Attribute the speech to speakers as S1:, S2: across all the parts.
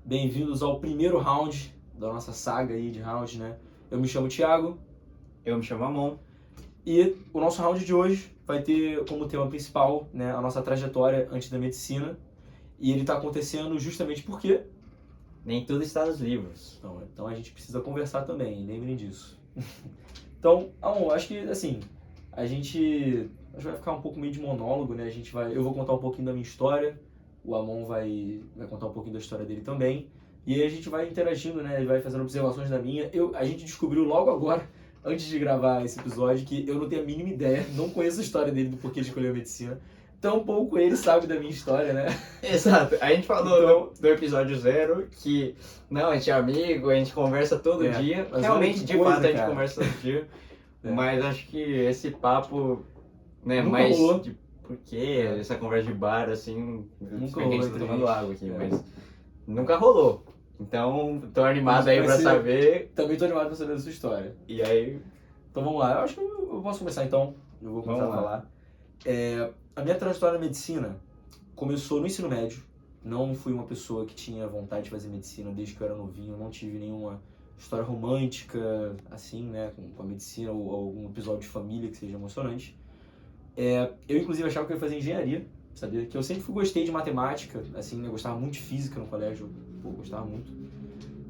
S1: Bem-vindos ao primeiro round da nossa saga aí de rounds, né? Eu me chamo Thiago.
S2: Eu me chamo Amon.
S1: E o nosso round de hoje vai ter como tema principal, né, a nossa trajetória antes da medicina. E ele está acontecendo justamente porque...
S2: Nem tudo está nos livros.
S1: Então a gente precisa conversar também, lembrem disso. Então, Amon, acho que assim, a gente vai ficar um pouco meio de monólogo, né? Eu vou contar um pouquinho da minha história, o Amon vai contar um pouquinho da história dele também. E aí a gente vai interagindo, né? Ele vai fazendo observações da minha. A gente descobriu logo agora, antes de gravar esse episódio, que eu não tenho a mínima ideia, não conheço a história dele do porquê ele escolheu a medicina. Tampouco ele sabe da minha história, né?
S2: Exato. A gente falou do episódio 0 que, não, a gente é amigo, a gente conversa todo dia. Realmente, de fato, a gente conversa todo dia. Mas acho que esse papo, né,
S1: Nunca
S2: mais
S1: rolou.
S2: de por que essa conversa de bar, assim,
S1: Nunca
S2: a gente
S1: rolou
S2: tá tomando água aqui,
S1: É.
S2: mas nunca rolou. Então, tô animado aí pra saber.
S1: Também tô animado pra saber da sua história.
S2: E aí,
S1: Então vamos lá, eu acho que eu posso começar então. Eu vou começar a falar. A minha trajetória na medicina começou no ensino médio. Não fui uma pessoa que tinha vontade de fazer medicina desde que eu era novinho. Não tive nenhuma história romântica, assim, né, com a medicina ou algum episódio de família que seja emocionante. Eu, inclusive, achava que eu ia fazer engenharia, sabia? Que eu sempre gostei de matemática, assim, né, eu gostava muito de física no colégio, pô, gostava muito.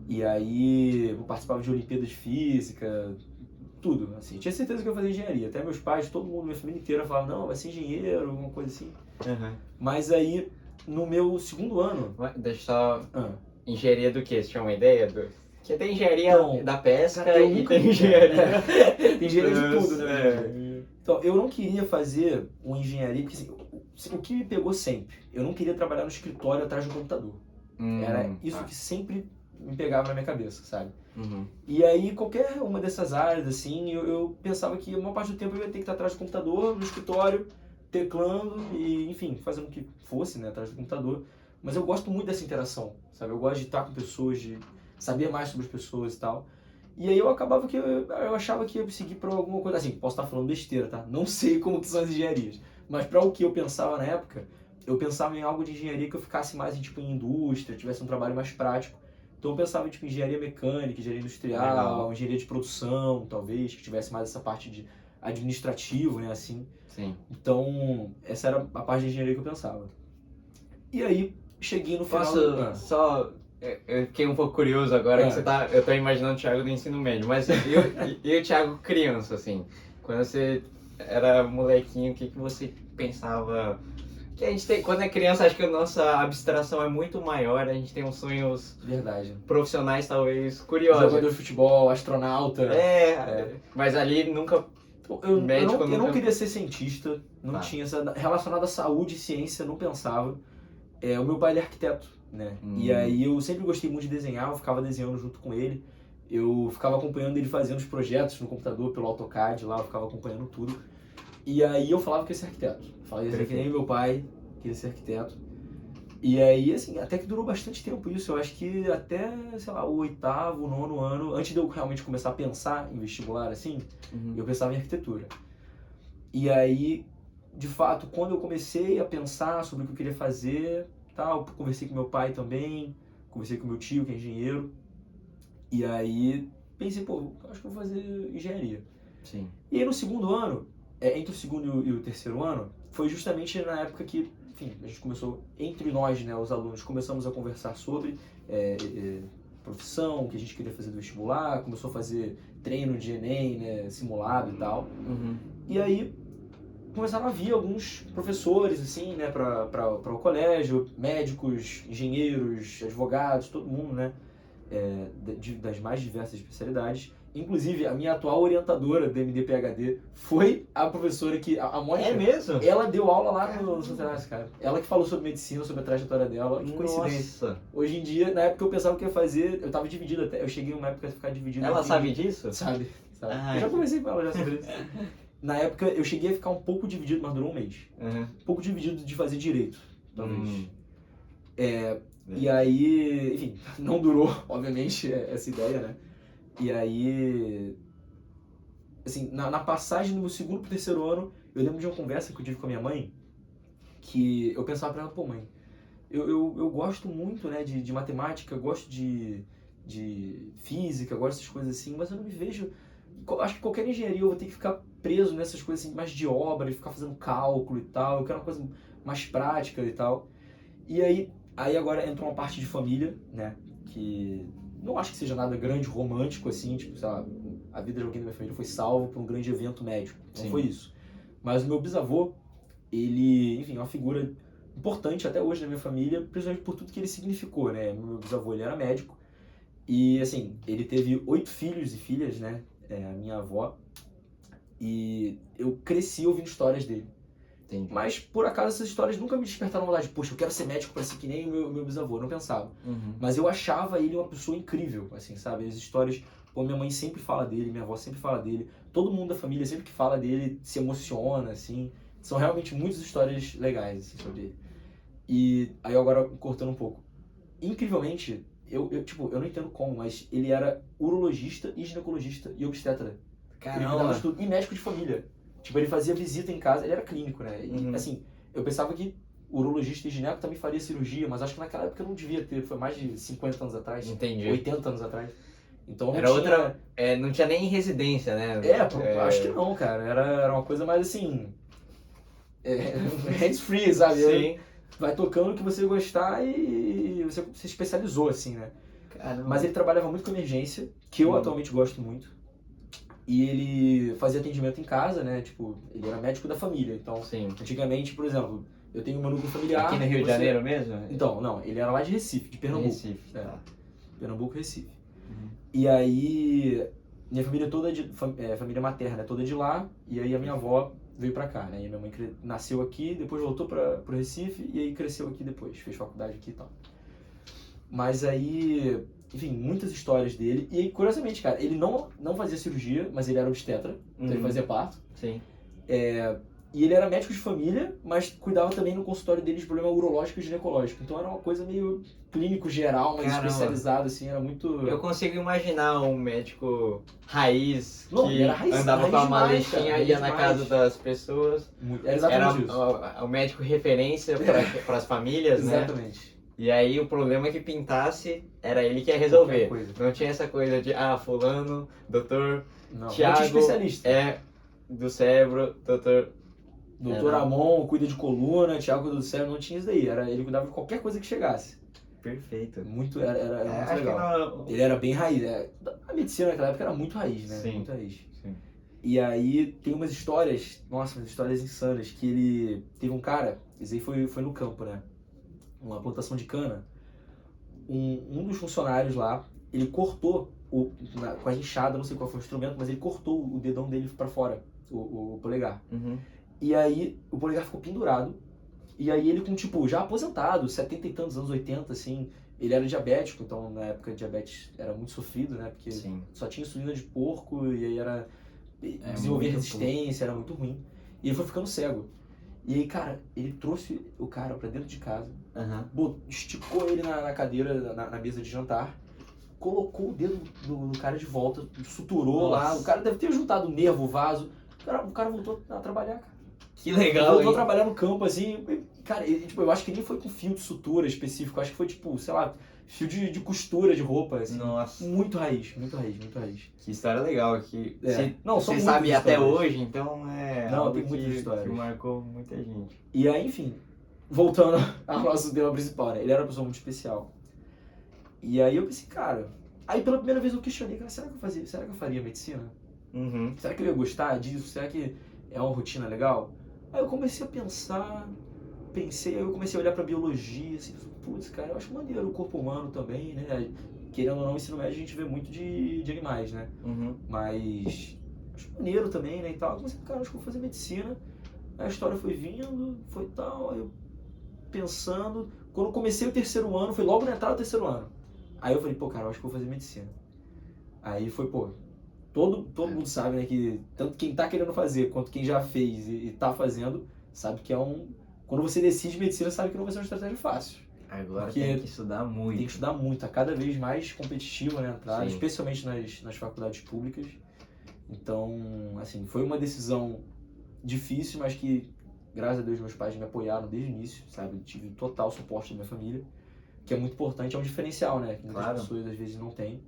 S1: E aí, eu participava de Olimpíadas de Física, tudo, assim. Eu tinha certeza que eu ia fazer engenharia. Até meus pais, todo mundo, minha família inteira falava, não, vai ser engenheiro, alguma coisa assim. Mas aí, no meu segundo ano...
S2: Deixa eu só... Engenharia do quê? Você tinha uma ideia? Porque tem engenharia da pesca
S1: cara,
S2: e tem engenharia...
S1: Tem engenharia de tudo, né? Então, eu não queria fazer uma engenharia, porque assim, o que me pegou sempre, eu não queria trabalhar no escritório atrás do computador. Era isso que sempre me pegava na minha cabeça, sabe? E aí, qualquer uma dessas áreas, assim, eu pensava que a maior parte do tempo eu ia ter que estar atrás do computador, no escritório, teclando e, enfim, fazendo o que fosse, né, atrás do computador. Mas eu gosto muito dessa interação, sabe? Eu gosto de estar com pessoas, de saber mais sobre as pessoas e tal. E aí eu acabava que eu achava que ia seguir para alguma coisa, assim, posso estar falando besteira, tá? Não sei como que são as engenharias. Mas para o que eu pensava na época, eu pensava em algo de engenharia que eu ficasse mais tipo, em indústria, tivesse um trabalho mais prático. Então eu pensava em tipo, engenharia mecânica, engenharia industrial, engenharia de produção, talvez, que tivesse mais essa parte de administrativo, né, assim.
S2: Sim.
S1: Então, essa era a parte de engenharia que eu pensava. E aí, cheguei no final...
S2: Eu fiquei um pouco curioso agora que eu tô imaginando o Thiago do ensino médio, mas e o Thiago criança, assim, quando você era molequinho, o que você pensava? Que a gente tem, quando é criança, acho que a nossa abstração é muito maior, a gente tem uns sonhos profissionais talvez curiosos.
S1: Jogador de futebol, astronauta.
S2: Mas ali nunca...
S1: Eu não queria ser cientista, não tinha essa... Relacionado à saúde e ciência, não pensava. O meu pai ele é arquiteto, né? E aí eu sempre gostei muito de desenhar, eu ficava desenhando junto com ele. Eu ficava acompanhando ele fazendo os projetos no computador, pelo AutoCAD lá, eu ficava acompanhando tudo. E aí eu falava que ia ser arquiteto. Falei que nem meu pai, que ia ser arquiteto. E aí, assim, até que durou bastante tempo isso. Eu acho que até, sei lá, o 8º, 9º ano, antes de eu realmente começar a pensar em vestibular, assim, eu pensava em arquitetura. E aí, de fato, quando eu comecei a pensar sobre o que eu queria fazer, tal, conversei com meu pai também, conversei com meu tio, que é engenheiro. E aí, pensei, pô, acho que eu vou fazer engenharia.
S2: Sim.
S1: E aí no segundo ano, entre o segundo e o terceiro ano, foi justamente na época que, enfim, a gente começou, entre nós, né, os alunos, começamos a conversar sobre profissão, o que a gente queria fazer do vestibular, começou a fazer treino de Enem, né, simulado e tal. E aí começaram a vir alguns professores, assim, né, para o colégio, médicos, engenheiros, advogados, todo mundo, né, das mais diversas especialidades. Inclusive, a minha atual orientadora do MD-PhD foi a professora que... A Mônica.
S2: É mesmo?
S1: Ela deu aula lá no Santos, cara. Ela que falou sobre medicina, sobre a trajetória dela. Que coincidência. Hoje em dia, na época eu pensava que ia fazer... Eu tava dividido até. Eu cheguei numa época a ficar dividido.
S2: Ela sabe disso?
S1: Sabe. Eu já conversei com ela já sobre isso. Na época, eu cheguei a ficar um pouco dividido, mas durou um mês. Um pouco dividido de fazer direito, talvez. E aí, enfim, não durou, obviamente, essa ideia, né? E aí, assim, na passagem do meu segundo pro terceiro ano, eu lembro de uma conversa que eu tive com a minha mãe, que eu pensava pra ela, pô mãe, eu gosto muito, né, de matemática, gosto de física, gosto dessas coisas assim, mas eu não me vejo... Acho que qualquer engenharia eu vou ter que ficar preso nessas coisas assim, mais de obra, de ficar fazendo cálculo e tal. Eu quero uma coisa mais prática e tal. E aí agora entra uma parte de família, né, que não acho que seja nada grande, romântico, assim, tipo, sei lá, a vida de alguém da minha família foi salva por um grande evento médico. Não
S2: Sim.
S1: foi isso. Mas o meu bisavô, ele, enfim, é uma figura importante até hoje na minha família, principalmente por tudo que ele significou, né? Meu bisavô, ele era médico e, assim, ele teve 8 filhos e filhas, né? A minha avó. E eu cresci ouvindo histórias dele.
S2: Entendi.
S1: Mas, por acaso, essas histórias nunca me despertaram vontade. Poxa, eu quero ser médico para ser que nem o meu bisavô. Eu não pensava.
S2: Uhum.
S1: Mas eu achava ele uma pessoa incrível, assim, sabe? As histórias... Pô, minha mãe sempre fala dele, minha avó sempre fala dele. Todo mundo da família, sempre que fala dele, se emociona, assim. São realmente muitas histórias legais, assim, sobre ele. E aí, agora, cortando um pouco. Incrivelmente, eu não entendo como, mas ele era urologista e ginecologista e obstetra. Ele cuidava de tudo. E médico de família. Tipo, ele fazia visita em casa, ele era clínico, né? E, assim, eu pensava que urologista e gineco também faria cirurgia, mas acho que naquela época não devia ter, foi mais de 50 anos atrás.
S2: Entendi.
S1: 80 anos atrás. Então
S2: era outra... não tinha nem residência, né?
S1: Acho que não, cara. Era uma coisa mais assim... hands-free, sabe?
S2: Sim.
S1: Vai tocando o que você gostar e você se especializou, assim, né?
S2: Caramba.
S1: Mas ele trabalhava muito com emergência, que eu atualmente gosto muito. E ele fazia atendimento em casa, né? Tipo, ele era médico da família. Então,
S2: Sim.
S1: Antigamente, por exemplo, eu tenho meu núcleo familiar...
S2: Aqui no Rio de Janeiro mesmo?
S1: Então, não. Ele era lá de Recife, de Pernambuco.
S2: Recife, tá.
S1: Pernambuco, Recife. E aí, minha família toda é família materna, toda de lá. E aí a minha avó veio pra cá, né? E minha mãe nasceu aqui, depois voltou pro Recife e aí cresceu aqui depois. Fez faculdade aqui e tal. Mas aí... Enfim, muitas histórias dele. E aí, curiosamente, cara, ele não fazia cirurgia, mas ele era obstetra. Então ele fazia parto.
S2: Sim.
S1: E ele era médico de família, mas cuidava também no consultório dele de problema urológico e ginecológico. Então era uma coisa meio clínico geral, mas especializado, assim, era muito...
S2: Eu consigo imaginar um médico raiz que
S1: era raiz,
S2: andava com a maletinha, ia na casa das pessoas.
S1: Era exatamente isso.
S2: O médico referência para as famílias, né?
S1: Exatamente.
S2: E aí o problema que pintasse era ele que ia resolver. Não tinha essa coisa de, fulano, doutor Thiago,
S1: especialista.
S2: Do cérebro,
S1: Doutor Amon cuida de coluna, Thiago cuida do cérebro, não tinha isso daí. Ele cuidava de qualquer coisa que chegasse.
S2: Perfeito.
S1: Era muito legal. Ele era bem raiz. A medicina naquela época era muito raiz, né?
S2: Sim.
S1: Muito raiz.
S2: Sim.
S1: E aí tem umas histórias, umas histórias insanas, que ele teve um cara, isso aí foi no campo, né? Uma plantação de cana. Um dos funcionários lá, ele cortou com a enxada, não sei qual foi o instrumento, mas ele cortou o dedão dele pra fora, o polegar. E aí o polegar ficou pendurado. E aí ele com, já aposentado, 70 e tantos anos, 80, assim, ele era diabético, então na época diabetes era muito sofrido, né? Porque só tinha insulina de porco e aí desenvolvia resistência, era muito ruim. E ele foi ficando cego. E aí, cara, ele trouxe o cara pra dentro de casa, esticou ele na cadeira, na mesa de jantar, colocou o dedo do cara de volta, suturou lá, o cara deve ter juntado o nervo, o vaso, o cara voltou a trabalhar, cara.
S2: Que legal,
S1: voltou a trabalhar no campo, assim, cara, eu acho que nem foi com fio de sutura específico, acho que foi sei lá, fio de costura de roupa, assim.
S2: Nossa.
S1: Muito raiz, muito raiz, muito raiz.
S2: Que história legal, que
S1: você
S2: sabe até hoje, então
S1: tem muitas histórias.
S2: Que marcou muita gente.
S1: E aí, enfim, voltando ao nosso tema principal, né, ele era uma pessoa muito especial. E aí eu pensei, cara, aí pela primeira vez eu questionei, cara, será que eu faria medicina? Será que eu ia gostar disso? Será que é uma rotina legal? Aí eu comecei a pensar, aí eu comecei a olhar pra biologia, assim, putz, cara, eu acho maneiro o corpo humano também, né? Querendo ou não, no ensino médio a gente vê muito de animais, né? Mas acho maneiro também, né, e tal. Eu comecei, cara, acho que eu vou fazer medicina. Aí a história foi vindo, foi tal, aí eu pensando. Quando eu comecei o terceiro ano, foi logo na entrada do terceiro ano. Aí eu falei, cara, eu acho que eu vou fazer medicina. Aí foi, todo mundo sabe, né, que tanto quem tá querendo fazer quanto quem já fez e tá fazendo, sabe que quando você decide medicina, sabe que não vai ser uma estratégia fácil.
S2: Agora tem que estudar muito.
S1: Tem que estudar muito, tá cada vez mais competitiva, né, a entrada, especialmente nas faculdades públicas. Então, assim, foi uma decisão difícil, mas que graças a Deus meus pais me apoiaram desde o início, sabe? Eu tive total suporte da minha família, que é muito importante, é um diferencial, né? Que muitas pessoas às vezes não têm.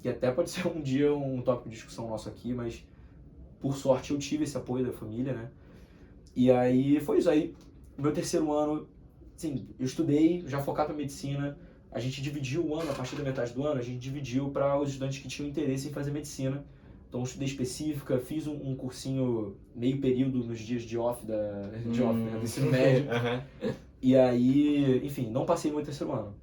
S1: E até pode ser um dia um tópico de discussão nosso aqui, mas por sorte eu tive esse apoio da família, né? E aí foi isso. Aí, meu terceiro ano, assim, eu estudei, já focado em medicina. A gente dividiu o ano, a partir da metade do ano, a gente dividiu para os estudantes que tinham interesse em fazer medicina. Então, eu estudei específica, fiz um cursinho meio período nos dias de off, né, do ensino médio. E aí, enfim, não passei no meu terceiro ano.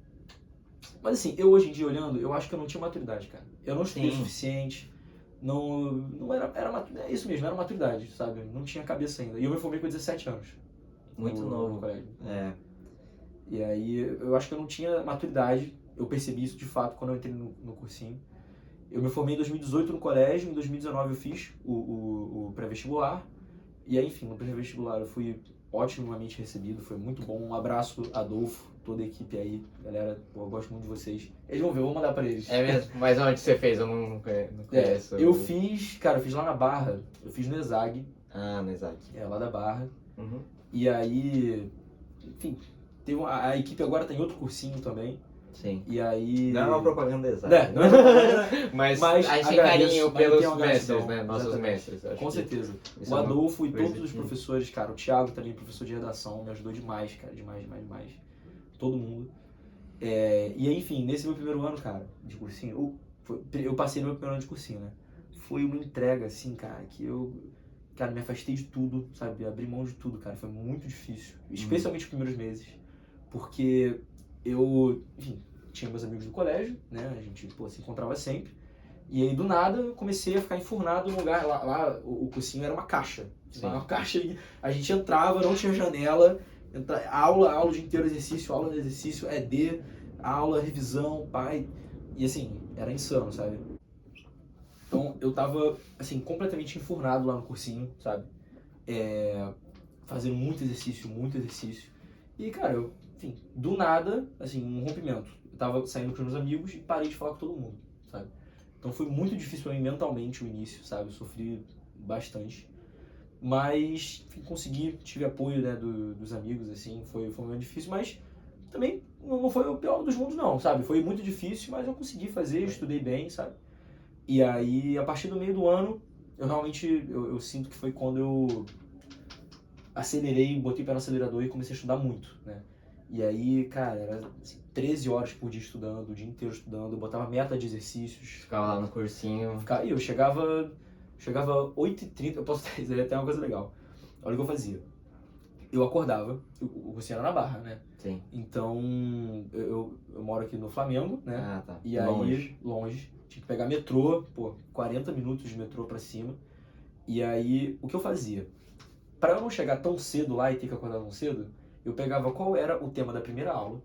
S1: Mas assim, eu hoje em dia olhando, eu acho que eu não tinha maturidade, cara. Eu não estudei o suficiente, não era é isso mesmo, era maturidade, sabe? Não tinha cabeça ainda. E eu me formei com 17 anos.
S2: Muito novo.
S1: No colégio. E aí, eu acho que eu não tinha maturidade, eu percebi isso de fato quando eu entrei no cursinho. Eu me formei em 2018 no colégio, em 2019 eu fiz o pré-vestibular. E aí, enfim, no pré-vestibular eu fui otimamente recebido, foi muito bom. Um abraço, Adolfo, toda a equipe aí, galera, pô, eu gosto muito de vocês. Eles vão ver, eu vou mandar pra eles.
S2: É mesmo? Mas onde você fez? Eu não conheço.
S1: Eu fiz lá na Barra, eu fiz no ESAG.
S2: Ah, no ESAG.
S1: Lá da Barra. E aí, enfim, a equipe agora tem outro cursinho também.
S2: Sim.
S1: E aí...
S2: Não é uma propaganda exata. Mas a gente tem carinho pelos mestres, né? Nossos mestres.
S1: Com certeza. O Adolfo e todos os professores, cara. O Thiago também, professor de redação, me ajudou demais, cara. Demais. Todo mundo. E aí, enfim, nesse meu primeiro ano, cara, de cursinho, eu passei no meu primeiro ano de cursinho, né? Foi uma entrega, assim, cara, que eu... Cara, me afastei de tudo, sabe? Abri mão de tudo, cara. Foi muito difícil. Especialmente os primeiros meses. Porque eu, enfim, tinha meus amigos do colégio, né? A gente, se encontrava sempre. E aí, do nada, eu comecei a ficar enfurnado no lugar. Lá o cursinho era uma caixa. Uma caixa, a gente entrava, não tinha janela. Aula o dia inteiro, aula de exercício, ED, aula, revisão, pai. E assim, era insano, sabe? Então, eu tava, assim, completamente enfurnado lá no cursinho, sabe? Fazendo muito exercício. E, cara, eu, enfim, do nada, assim, um rompimento. Eu tava saindo com os meus amigos e parei de falar com todo mundo, sabe? Então foi muito difícil pra mim mentalmente o início, sabe? Eu sofri bastante. Mas, enfim, consegui, tive apoio, né, dos amigos, assim, foi um momento difícil, mas também não foi o pior dos mundos, não, sabe? Foi muito difícil, mas eu consegui fazer, estudei bem, sabe? E aí, a partir do meio do ano, eu realmente, eu sinto que foi quando eu acelerei, botei o pé no acelerador e comecei a estudar muito, né? E aí, cara, era assim, 13 horas por dia estudando, o dia inteiro estudando, eu botava meta de exercícios.
S2: Ficava lá no cursinho.
S1: E eu chegava 8h30, eu posso dizer até uma coisa legal. Olha o que eu fazia. Eu acordava, o cursinho era na Barra, né?
S2: Sim.
S1: Então, eu moro aqui no Flamengo, né?
S2: Ah, tá.
S1: E aí, longe, tinha que pegar metrô, 40 minutos de metrô pra cima. E aí, o que eu fazia? Pra eu não chegar tão cedo lá e ter que acordar tão cedo, eu pegava qual era o tema da primeira aula.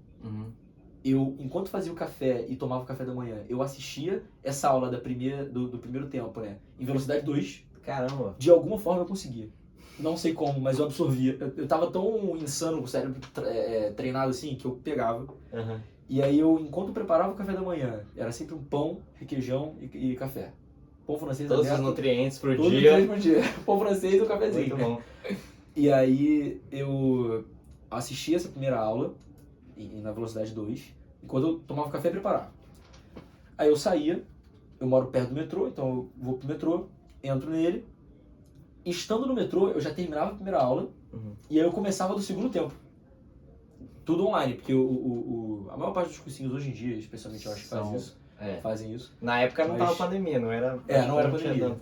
S1: Eu, enquanto fazia o café e tomava o café da manhã, eu assistia essa aula do primeiro tempo, né? Em velocidade 2.
S2: Caramba!
S1: De alguma forma eu conseguia. Não sei como, mas eu absorvia. Eu tava tão insano, com o cérebro treinado assim, que eu pegava. E aí enquanto eu preparava o café da manhã, era sempre um pão, requeijão e café. Pão francês
S2: todos
S1: aberto.
S2: Os nutrientes pro
S1: todos
S2: dia.
S1: Todos os nutrientes pro dia. Pão francês e o cafezinho.
S2: Muito bom.
S1: E aí eu assistia essa primeira aula, na velocidade 2, enquanto eu tomava café e preparava. Aí eu saía, eu moro perto do metrô, então eu vou pro metrô, entro nele. Estando no metrô, eu já terminava a primeira aula, e aí eu começava do segundo tempo. Tudo online, porque a maior parte dos cursinhos hoje em dia, especialmente, eu acho que fazem isso.
S2: Na época não tava pandemia, não era...
S1: não era pandemia.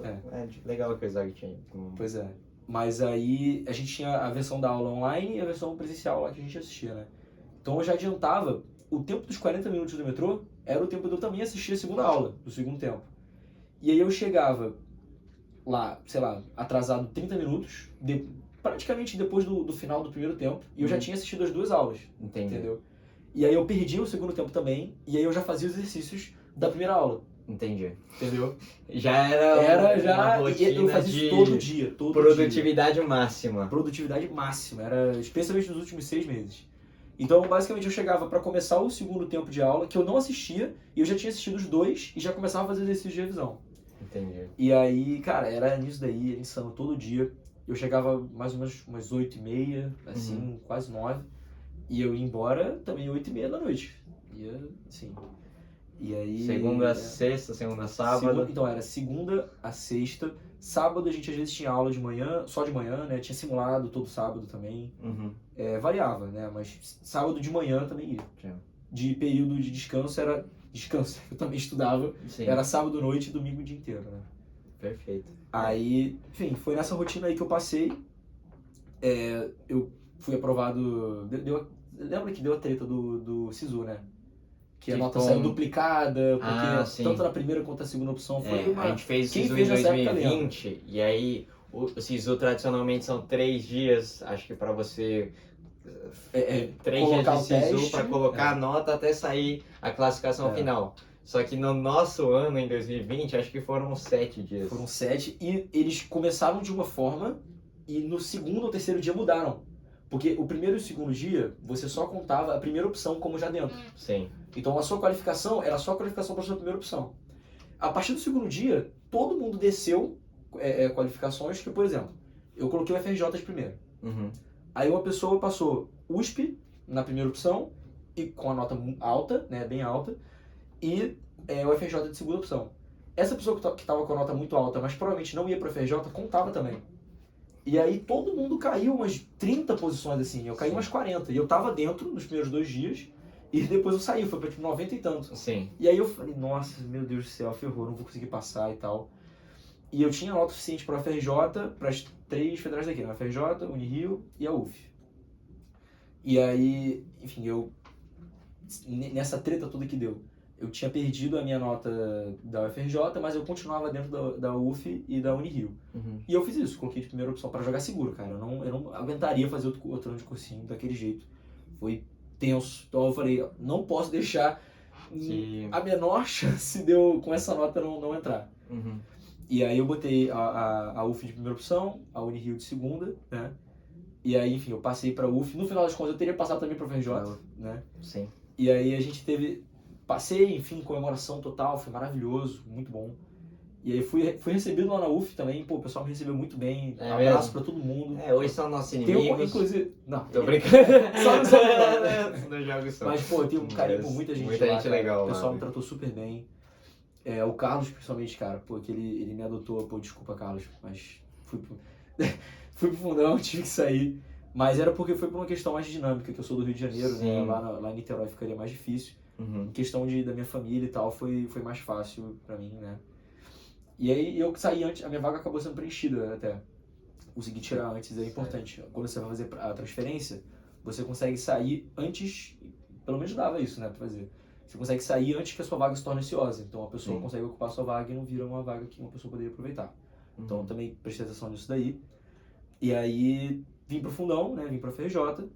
S2: Legal que o Exag tinha.
S1: Pois é. Mas aí a gente tinha a versão da aula online e a versão presencial lá que a gente assistia, né? Então eu já adiantava, o tempo dos 40 minutos do metrô era o tempo de eu também assistir a segunda aula, do segundo tempo. E aí eu chegava lá, sei lá, atrasado 30 minutos, praticamente depois do final do primeiro tempo, e eu já tinha assistido as duas aulas. Entendeu? E aí eu perdi o segundo tempo também, e aí eu já fazia os exercícios da primeira aula.
S2: Entendi.
S1: Entendeu?
S2: Já era
S1: já
S2: uma
S1: rotina eu fazia isso todo dia.
S2: Produtividade máxima.
S1: Produtividade máxima, era especialmente nos últimos 6 meses. Então, basicamente, eu chegava para começar o segundo tempo de aula, que eu não assistia, e eu já tinha assistido os dois, e já começava a fazer exercício de revisão.
S2: Entendi.
S1: E aí, cara, era nisso daí, era insano, todo dia. eu chegava mais ou menos umas 8h30, assim, quase 9. E eu ia embora também 8h30 da noite. Ia, assim. E aí...
S2: Segunda a sexta, segunda a sábado.
S1: Então era segunda a sexta. Sábado a gente às vezes tinha aula de manhã, só de manhã, né? Tinha simulado todo sábado também. Variava, né? Mas sábado de manhã também ia. De período de descanso era... Descanso, eu também estudava. Sim. Era sábado, noite e domingo o dia inteiro, né?
S2: Perfeito.
S1: Aí, enfim, foi nessa rotina aí que eu passei. Eu fui aprovado... Lembra que deu a treta do SISU, né? Que a nota saiu duplicada, porque tanto na primeira quanto na segunda opção foi uma...
S2: A gente fez o SISU em 2020, e aí o SISU tradicionalmente são 3 dias, acho que pra você... 3 dias de SISU para colocar a nota até sair a classificação final. Só que no nosso ano, em 2020, acho que foram 7 dias.
S1: Foram 7, e eles começaram de uma forma, e no segundo ou terceiro dia mudaram. Porque o primeiro e o segundo dia, você só contava a primeira opção como já dentro.
S2: Sim.
S1: Então a sua qualificação era só a qualificação para a sua primeira opção. A partir do segundo dia, todo mundo desceu qualificações que, por exemplo, eu coloquei o FRJ de primeiro. Aí uma pessoa passou USP na primeira opção, e com a nota alta, né, bem alta, e o FRJ de segunda opção. Essa pessoa que estava com a nota muito alta, mas provavelmente não ia para o FRJ, contava também. E aí todo mundo caiu umas 30 posições assim, eu caí umas 40. E eu tava dentro nos primeiros 2 dias, e depois eu saí, foi pra tipo 90 e tanto.
S2: Sim.
S1: E aí eu falei, nossa, meu Deus do céu, ferrou, não vou conseguir passar e tal. E eu tinha nota suficiente para a FRJ, para as 3 federais daqui, a FRJ, Unirio e a UF. E aí, enfim, nessa treta toda que deu, eu tinha perdido a minha nota da UFRJ, mas eu continuava dentro da UF e da Unirio. E eu fiz isso, coloquei de primeira opção para jogar seguro, cara. Eu não aguentaria fazer outro ano de cursinho daquele jeito. Foi tenso. Então eu falei, não posso deixar a menor chance de eu, com essa nota, não entrar. E aí eu botei a UF de primeira opção, a Unirio de segunda, né? E aí, enfim, eu passei pra UF. No final das contas, eu teria passado também pra UFRJ, né?
S2: Sim.
S1: E aí a gente passei, enfim, comemoração total, foi maravilhoso, muito bom. E aí fui recebido lá na UF também, pô, o pessoal me recebeu muito bem, abraço pra todo mundo.
S2: Hoje são nossos inimigos.
S1: Inclusive, não.
S2: Tô brincando.
S1: Não jogo só. Mas, pô, eu tenho um carinho por muita gente lá,
S2: gente legal.
S1: O pessoal me tratou super bem. O Carlos, principalmente, cara, pô, que ele me adotou, pô, desculpa, Carlos, mas fui pro fundão, tive que sair. Mas era porque foi por uma questão mais dinâmica, que eu sou do Rio de Janeiro, né? Lá em Niterói ficaria mais difícil. Em questão da minha família e tal, foi mais fácil pra mim, né? E aí eu saí antes, a minha vaga acabou sendo preenchida até. Consegui tirar antes, é importante. Quando você vai fazer a transferência, você consegue sair antes, pelo menos dava isso, né, pra fazer. Você consegue sair antes que a sua vaga se torne ociosa. Então a pessoa consegue ocupar a sua vaga e não vira uma vaga que uma pessoa poderia aproveitar. Então eu também prestei atenção nisso daí. E aí vim pro fundão, né, vim pra FRJ.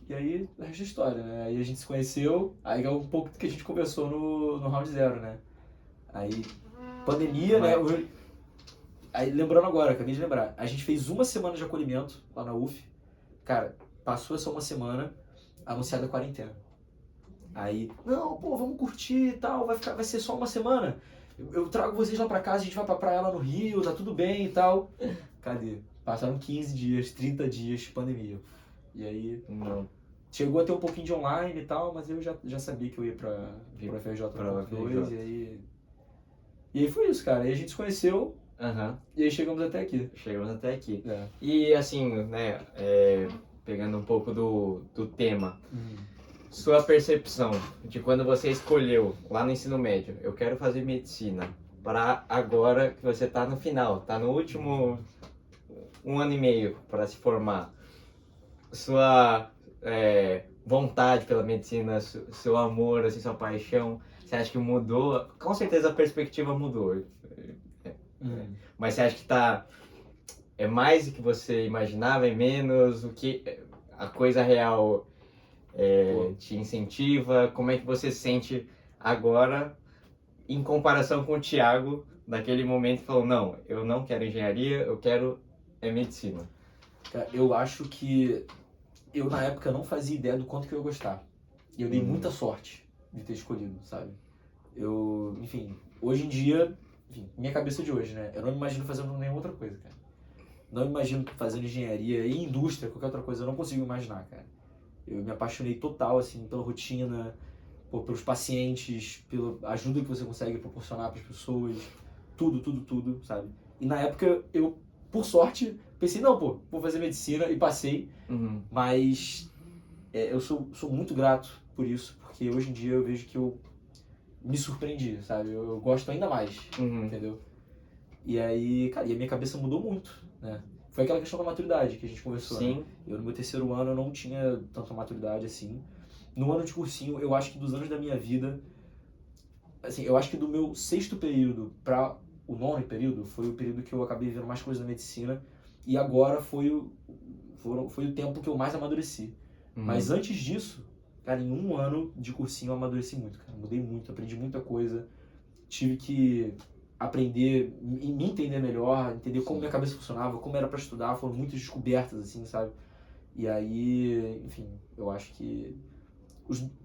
S1: E aí, o resto é história, né? Aí a gente se conheceu, aí é um pouco do que a gente conversou no Round Zero, né? Aí, pandemia, né? Aí, lembrando agora, acabei de lembrar, a gente fez 1 semana de acolhimento lá na UF. Cara, passou essa 1 semana, anunciada a quarentena. Aí, não, pô, vamos curtir e tal, vai ser só 1 semana. Eu trago vocês lá pra casa, a gente vai pra praia lá no Rio, tá tudo bem e tal. Cadê? Passaram 15 dias, 30 dias de pandemia. E aí, chegou a ter um pouquinho de online e tal, mas eu já sabia que eu ia pra FRJ para 2, e aí foi isso, cara. Aí a gente se conheceu, e aí chegamos até aqui.
S2: E assim, né, pegando um pouco do tema, sua percepção de quando você escolheu lá no ensino médio, eu quero fazer medicina, para agora que você tá no final, tá no último 1 ano e meio para se formar, sua vontade pela medicina, seu amor, assim, sua paixão, você acha que mudou? Com certeza a perspectiva mudou. Mas você acha que é mais do que você imaginava, é menos? O que a coisa real te incentiva? Como é que você se sente agora em comparação com o Thiago, naquele momento que falou, não, eu não quero engenharia, eu quero medicina?
S1: Eu acho que eu, na época, não fazia ideia do quanto que eu ia gostar. E eu dei muita sorte de ter escolhido, sabe? Enfim, hoje em dia, minha cabeça de hoje, né? Eu não me imagino fazendo nenhuma outra coisa, cara. não imagino fazendo engenharia e indústria, qualquer outra coisa, eu não consigo imaginar, cara. Eu me apaixonei total, assim, pela rotina, pelos pacientes, pela ajuda que você consegue proporcionar para as pessoas, tudo, sabe? E na época eu, por sorte, pensei, não, vou fazer medicina e passei, mas eu sou muito grato por isso, porque hoje em dia eu vejo que eu me surpreendi, sabe? Eu gosto ainda mais, entendeu? E aí, cara, e a minha cabeça mudou muito, né? Foi aquela questão da maturidade que a gente conversou,
S2: Sim.
S1: né? Eu no meu 3º ano eu não tinha tanta maturidade assim. No ano de cursinho, eu acho que dos anos da minha vida, assim, eu acho que do meu 6º período para o 9º período foi o período que eu acabei vendo mais coisas da medicina, e agora foi o tempo que eu mais amadureci. Mas antes disso, cara, em um ano de cursinho eu amadureci muito, cara. Mudei muito, aprendi muita coisa, tive que aprender e me entender melhor, entender como minha cabeça funcionava, como era para estudar, foram muitas descobertas, assim, sabe? E aí, enfim, eu acho que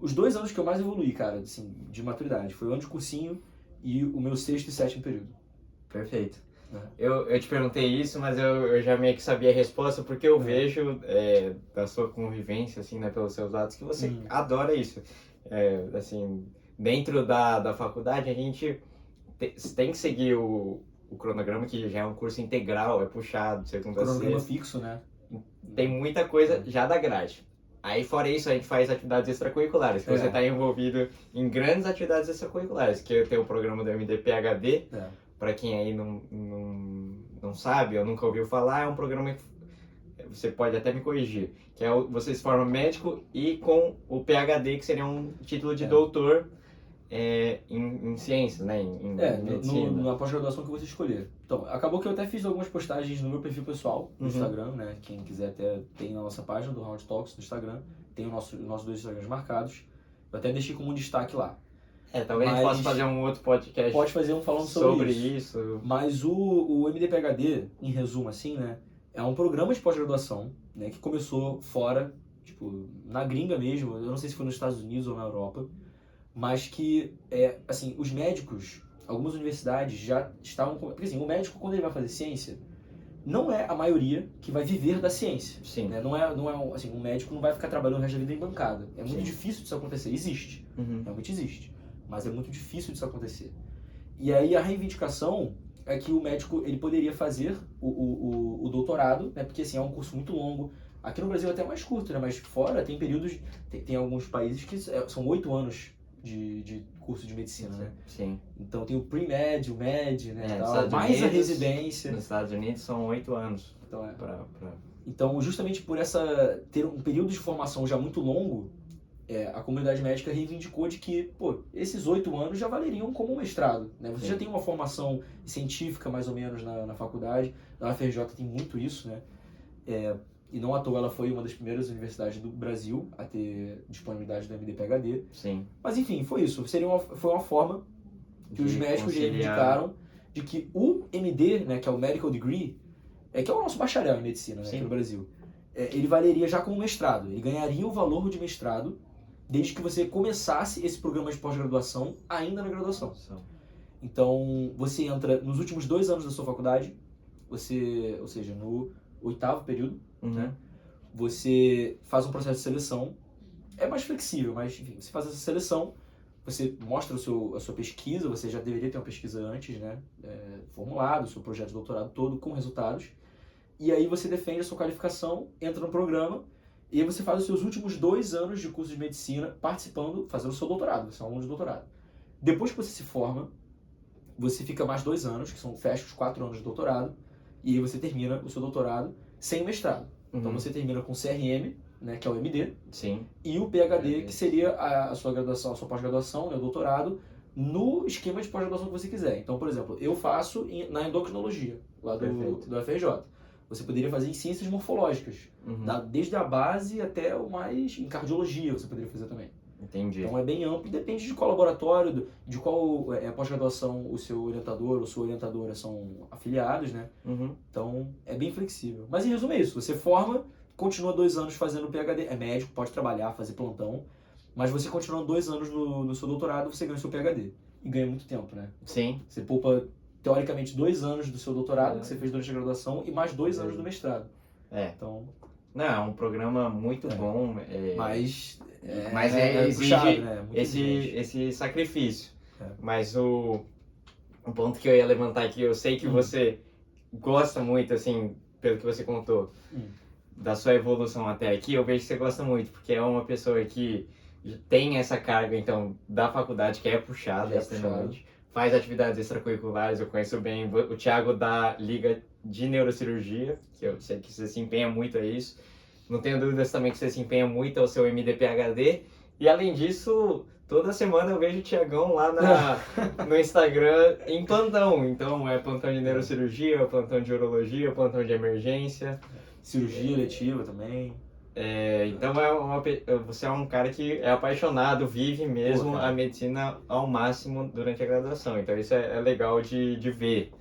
S1: os 2 anos que eu mais evoluí, cara, assim, de maturidade, foi o ano de cursinho e o meu 6º e 7º período.
S2: Perfeito. Eu te perguntei isso, mas eu já meio que sabia a resposta, porque eu vejo da sua convivência, assim, né, pelos seus atos, que você adora isso. Assim, dentro da faculdade, a gente tem que seguir o cronograma, que já é um curso integral, é puxado, segunda a sexta.
S1: Cronograma fixo, né?
S2: Tem muita coisa já da grade. Aí, fora isso, a gente faz atividades extracurriculares. Você está envolvido em grandes atividades extracurriculares, que tem o programa do MD-PhD. Para quem aí não sabe ou nunca ouviu falar, é um programa que você pode até me corrigir, que é você se forma médico e com o PhD, que seria um título de doutor em ciências, né? Em medicina.
S1: Na pós-graduação que você escolher. Então, acabou que eu até fiz algumas postagens no meu perfil pessoal, no Instagram, né? Quem quiser até tem na nossa página do Round Talks no Instagram, tem os nossos 2 Instagrams marcados. Eu até deixei como um destaque lá.
S2: Talvez a gente possa fazer um outro podcast.
S1: Pode fazer um falando sobre isso. Mas o MD-PhD, em resumo assim, né? É um programa de pós-graduação, né? Que começou fora, tipo, na gringa mesmo. Eu não sei se foi nos Estados Unidos ou na Europa. Mas que, assim, os médicos, algumas universidades já estavam... Porque assim, o médico, quando ele vai fazer ciência, não é a maioria que vai viver da ciência.
S2: Sim.
S1: Né? Não é assim, um médico não vai ficar trabalhando o resto da vida em bancada. É muito difícil disso acontecer. Existe. Realmente existe. Mas é muito difícil disso acontecer. E aí a reivindicação é que o médico ele poderia fazer o doutorado, né? Porque assim, é um curso muito longo. Aqui no Brasil é até mais curto, né? Mas fora tem períodos... Tem alguns países que são 8 anos de curso de medicina, né?
S2: Sim.
S1: Então tem o pre-med, o med, né? Tal, mais a residência.
S2: Nos Estados Unidos são 8 anos.
S1: Então, então justamente por ter um período de formação já muito longo, a comunidade médica reivindicou de que, esses 8 anos já valeriam como um mestrado, né? Você já tem uma formação científica, mais ou menos, na faculdade. Na UFRJ tem muito isso, né? E não à toa ela foi uma das primeiras universidades do Brasil a ter disponibilidade do MD-PhD.
S2: Sim. Mas
S1: enfim, foi isso. Foi uma forma que os médicos reivindicaram de que o MD, né, que é o Medical Degree, que é o nosso bacharel em medicina, né, aqui no Brasil, ele valeria já como mestrado. Ele ganharia o valor de mestrado desde que você começasse esse programa de pós-graduação ainda na graduação. Então, você entra nos últimos 2 anos da sua faculdade, ou seja, no 8º período, né? Você faz um processo de seleção, é mais flexível, mas enfim, você faz essa seleção, você mostra a sua pesquisa, você já deveria ter uma pesquisa antes, né? Formulado, o seu projeto de doutorado todo com resultados, e aí você defende a sua qualificação, entra no programa, e aí você faz os seus últimos 2 anos de curso de medicina fazendo o seu doutorado, você é um aluno de doutorado. Depois que você se forma, você fica mais 2 anos, que fecha os 4 anos de doutorado, e aí você termina o seu doutorado sem o mestrado. Então você termina com CRM, né, que é o MD, e o PhD, que seria a sua graduação, a sua pós-graduação, né, o doutorado, no esquema de pós-graduação que você quiser. Então, por exemplo, eu faço na endocrinologia, lá do UFRJ. Você poderia fazer em ciências morfológicas, desde a base até o mais... Em cardiologia você poderia fazer também.
S2: Entendi.
S1: Então é bem amplo, depende de qual laboratório, de qual pós-graduação o seu orientador ou sua orientadora são afiliados, né? Então é bem flexível. Mas em resumo é isso, você forma, continua 2 anos fazendo o PhD, é médico, pode trabalhar, fazer plantão, mas você continuando 2 anos no seu doutorado, você ganha o seu PhD. E ganha muito tempo, né?
S2: Sim.
S1: Você poupa teoricamente, 2 anos do seu doutorado, que você fez durante a graduação, e mais 2 anos do mestrado. Então...
S2: Não, é um programa muito bom.
S1: Mas
S2: exige
S1: puxado, né?
S2: esse sacrifício. Mas o ponto que eu ia levantar aqui, eu sei que você gosta muito, assim, pelo que você contou, da sua evolução até aqui, eu vejo que você gosta muito, porque é uma pessoa que tem essa carga, então, da faculdade, que é puxada, extremamente. Faz atividades extracurriculares, eu conheço bem. O Thiago da Liga de Neurocirurgia, que eu sei que você se empenha muito a isso. Não tenho dúvidas também que você se empenha muito ao seu MD-PhD. E além disso, toda semana eu vejo o Thiagão lá no Instagram em plantão. Então é plantão de neurocirurgia, plantão de urologia, plantão de emergência.
S1: Cirurgia letiva também.
S2: Então você é um cara que é apaixonado, vive mesmo a medicina ao máximo durante a graduação. Então isso é legal de ver.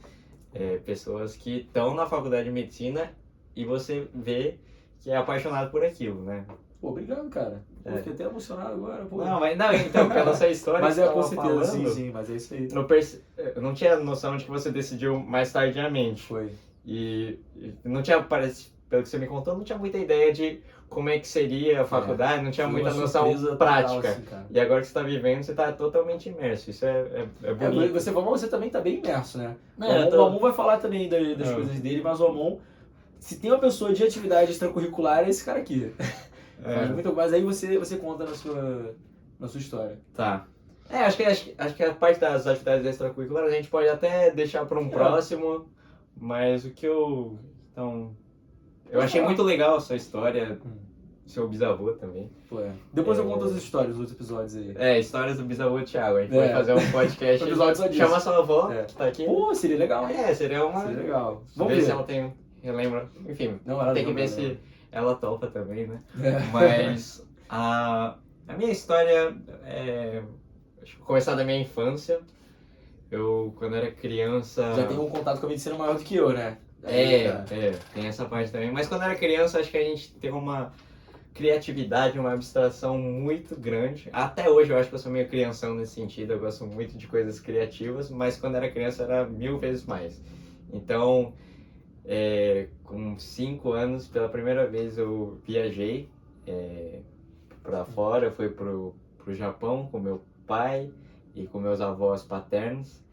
S2: Pessoas que estão na faculdade de medicina e você vê que é apaixonado por aquilo, né?
S1: Pô, obrigado, cara. Fiquei até emocionado agora. Pô.
S2: Não, então, pela sua história
S1: mas
S2: que
S1: com certeza,
S2: falando,
S1: sim, mas é isso aí.
S2: Eu não tinha noção de que você decidiu mais tardiamente.
S1: Foi.
S2: E não tinha, pelo que você me contou, não tinha muita ideia de como é que seria a faculdade, não tinha muita noção prática.
S1: Total, assim,
S2: e agora que você está vivendo, você está totalmente imerso. Isso é bonito.
S1: Você também está bem imerso, né? O Amon vai falar também das coisas dele, mas o Amon, se tem uma pessoa de atividade extracurricular, é esse cara aqui. Mas aí você conta na sua história.
S2: Tá. Acho que a parte das atividades extracurriculares a gente pode até deixar para um próximo, mas o que eu... Então... Eu achei muito legal a sua história, seu bisavô também.
S1: Depois eu conto as histórias dos outros episódios aí.
S2: Histórias do bisavô Thiago. A gente vai fazer um podcast. Chama sua avó, que tá aqui.
S1: Pô, seria legal, hein?
S2: Seria legal. Vamos ver se ela relembra. Enfim, tem que ver se ela topa também, né? Mas a minha história acho que começar da minha infância. Eu, quando era criança...
S1: Já tem um contato com a medicina maior do que eu, né?
S2: Tem essa parte também. Mas quando era criança, acho que a gente teve uma criatividade, uma abstração muito grande. Até hoje eu acho que eu sou meio crianção nesse sentido, eu gosto muito de coisas criativas, mas quando era criança era 1000 vezes mais. Então, com 5 anos, pela primeira vez eu viajei para fora, fui pro Japão com meu pai e com meus avós paternos.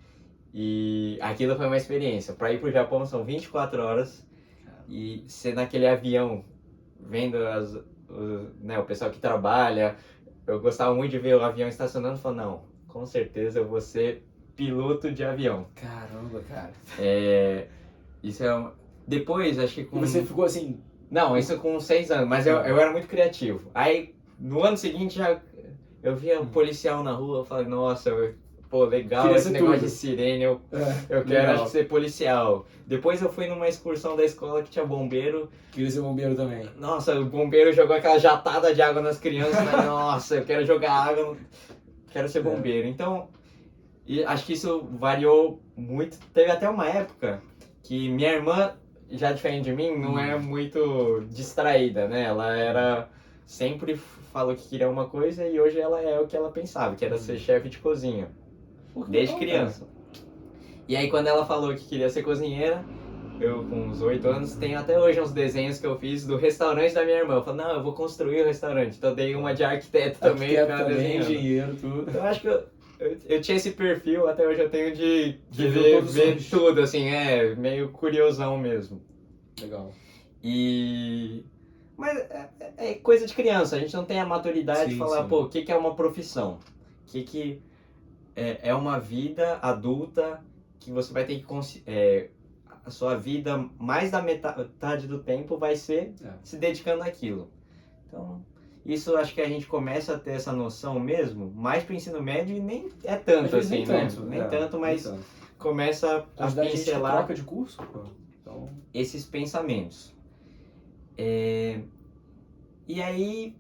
S2: E aquilo foi uma experiência. Para ir pro Japão são 24 horas e ser naquele avião, vendo o pessoal que trabalha. Eu gostava muito de ver o avião estacionando e falar, não, com certeza eu vou ser piloto de avião.
S1: Caramba, cara.
S2: Isso é Depois, acho que com...
S1: E você ficou assim...
S2: Não, isso com 6 anos, mas eu era muito criativo. Aí, no ano seguinte, eu via um policial na rua, eu falei, nossa... Pô, legal esse negócio de sirene, eu quero acho que ser policial. Depois eu fui numa excursão da escola que tinha bombeiro.
S1: Queria ser bombeiro também.
S2: Nossa, o bombeiro jogou aquela jatada de água nas crianças, mas nossa, eu quero jogar água, quero ser bombeiro. Então, acho que isso variou muito. Teve até uma época que minha irmã, já diferente de mim, não é muito distraída, né? Ela sempre falou que queria uma coisa e hoje ela é o que ela pensava, que era ser chefe de cozinha. Desde criança. E aí quando ela falou que queria ser cozinheira, eu com uns 8 anos, tenho até hoje uns desenhos que eu fiz do restaurante da minha irmã. Eu falei, não, eu vou construir o restaurante. Então eu dei uma de arquiteto também,
S1: engenheiro, tudo.
S2: Então eu acho que eu tinha esse perfil, até hoje eu tenho de ver tudo, assim, meio curiosão mesmo.
S1: Legal.
S2: Mas é coisa de criança, a gente não tem a maturidade de falar, pô, o que é uma profissão? O que é uma vida adulta que você vai ter que... a sua vida, mais da metade do tempo vai ser se dedicando àquilo. Então, isso acho que a gente começa a ter essa noção mesmo, mais pro ensino médio e nem é tanto assim, né? Nem tanto, mas começa a pincelar...
S1: troca de curso, pô. Então...
S2: esses pensamentos. E aí,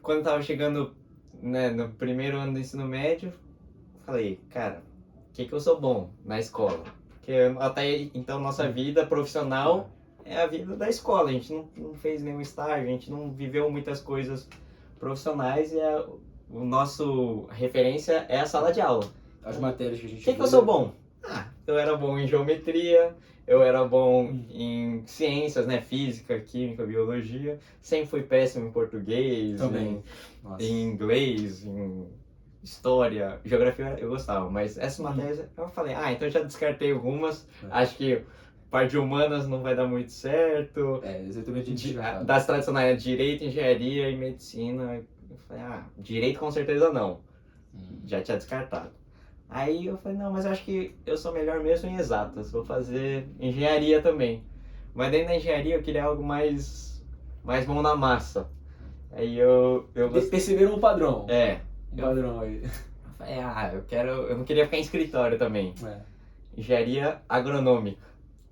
S2: quando eu tava chegando, né, no primeiro ano do ensino médio, falei, cara, o que eu sou bom na escola? Porque até então nossa vida profissional é a vida da escola, a gente não fez nenhum estágio, a gente não viveu muitas coisas profissionais e o nosso referência é a sala de aula.
S1: As matérias que a gente
S2: O que eu sou bom? eu era bom em geometria, eu era bom em ciências, né? Física, química, biologia. Sempre fui péssimo em português, em inglês, em história, geografia eu gostava, mas essas matérias eu falei, então eu já descartei algumas, acho que parte de humanas não vai dar muito certo.
S1: Exatamente.
S2: Das tradicionais, direito, engenharia e medicina, eu falei, direito com certeza não, já tinha descartado. Aí eu falei, não, mas acho que eu sou melhor mesmo em exatas, vou fazer engenharia também. Mas dentro da engenharia eu queria algo mais mão na massa. Aí eu
S1: perceberam um padrão.
S2: Padrão
S1: aí.
S2: Eu falei, eu não queria ficar em escritório também. Engenharia agronômica.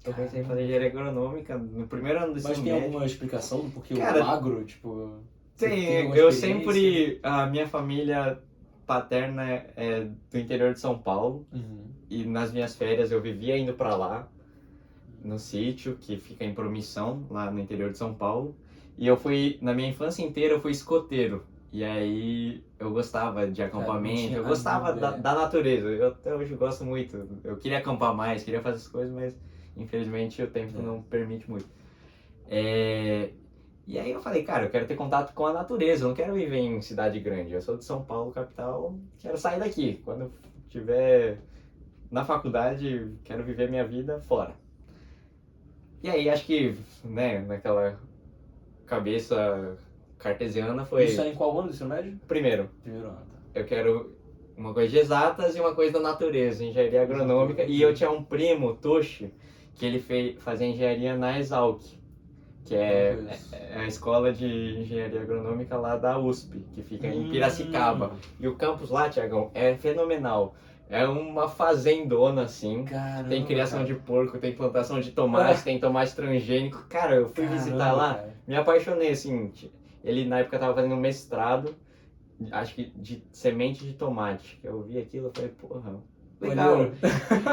S2: Eu pensei em fazer engenharia agronômica no primeiro ano do ensino médio.
S1: Mas tem alguma explicação do porquê o agro, tipo...
S2: Tem, eu sempre... A minha família paterna é do interior de São Paulo. E nas minhas férias eu vivia indo pra lá, no sítio, que fica em Promissão, lá no interior de São Paulo. E na minha infância inteira eu fui escoteiro. E aí eu gostava de acampamento, eu gostava da natureza. Eu até hoje gosto muito. Eu queria acampar mais, queria fazer as coisas, mas infelizmente o tempo não permite muito. E aí eu falei, cara, eu quero ter contato com a natureza, eu não quero viver em cidade grande. Eu sou de São Paulo, capital, quero sair daqui. Quando eu estiver na faculdade, quero viver minha vida fora. E aí acho que, né, naquela cabeça cartesiana foi...
S1: Isso era em qual ano do ensino médio?
S2: Primeiro ano, tá. Eu quero uma coisa de exatas e uma coisa da natureza, engenharia agronômica. E eu tinha um primo, Toshi, que ele fazia engenharia na Exalc, que é a escola de engenharia agronômica lá da USP, que fica em Piracicaba. E o campus lá, Thiagão, é fenomenal. É uma fazendona, assim.
S1: Caramba,
S2: tem criação de porco, tem plantação de tomate, tem tomate transgênico. Cara, eu fui visitar lá, me apaixonei, assim. Ele, na época, tava fazendo mestrado, acho que de semente de tomate. Eu vi aquilo e falei, porra, legal.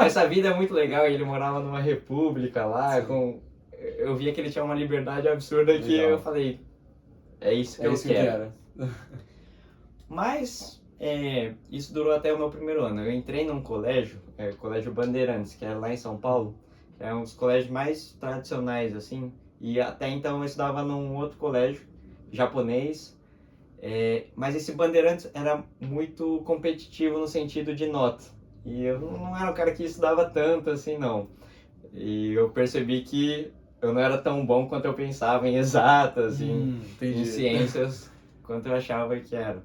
S2: Essa vida é muito legal. Ele morava numa república lá, eu via que ele tinha uma liberdade absurda que eu falei, é isso que eu quero. Mas... isso durou até o meu primeiro ano. Eu entrei num colégio, Colégio Bandeirantes, que é lá em São Paulo, que é um dos colégios mais tradicionais, assim, e até então eu estudava num outro colégio, japonês, mas esse Bandeirantes era muito competitivo no sentido de nota, e eu não era um cara que estudava tanto assim, não. E eu percebi que eu não era tão bom quanto eu pensava em exatas, em ciências, quanto eu achava que era.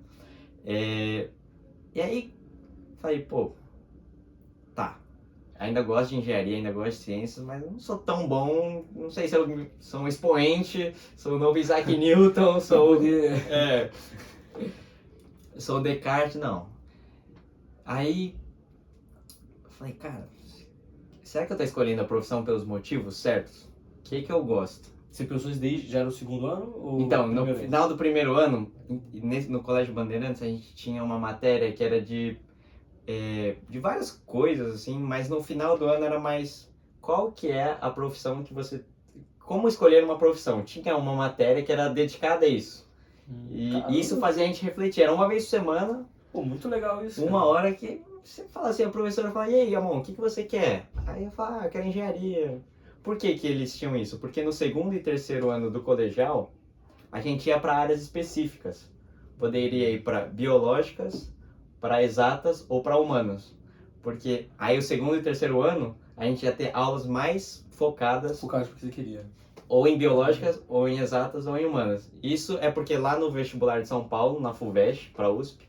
S2: E aí, falei, ainda gosto de engenharia, ainda gosto de ciências, mas eu não sou tão bom, não sei se eu sou um expoente, sou o novo Isaac Newton, sou o Descartes, não. Aí, falei, cara, será que eu tô escolhendo a profissão pelos motivos certos? O que eu gosto?
S1: Você pensou isso desde já no segundo ano? Ou
S2: então, no final do primeiro ano, no Colégio Bandeirantes, a gente tinha uma matéria que era de várias coisas, assim, mas no final do ano era mais qual que é a profissão que você... Como escolher uma profissão? Tinha uma matéria que era dedicada a isso. E isso fazia a gente refletir. Era uma vez por semana.
S1: Pô, muito legal isso.
S2: Uma hora que você fala assim, a professora fala, e aí, Amon, o que você quer? Aí eu falo, eu quero engenharia. Por que eles tinham isso? Porque no segundo e terceiro ano do colegial, a gente ia para áreas específicas. Poderia ir para biológicas, para exatas ou para humanas. Porque aí o segundo e terceiro ano, a gente ia ter aulas mais focadas...
S1: Focadas porque você queria.
S2: Ou em biológicas, ou em exatas, ou em humanas. Isso é porque lá no vestibular de São Paulo, na FUVEST, para USP,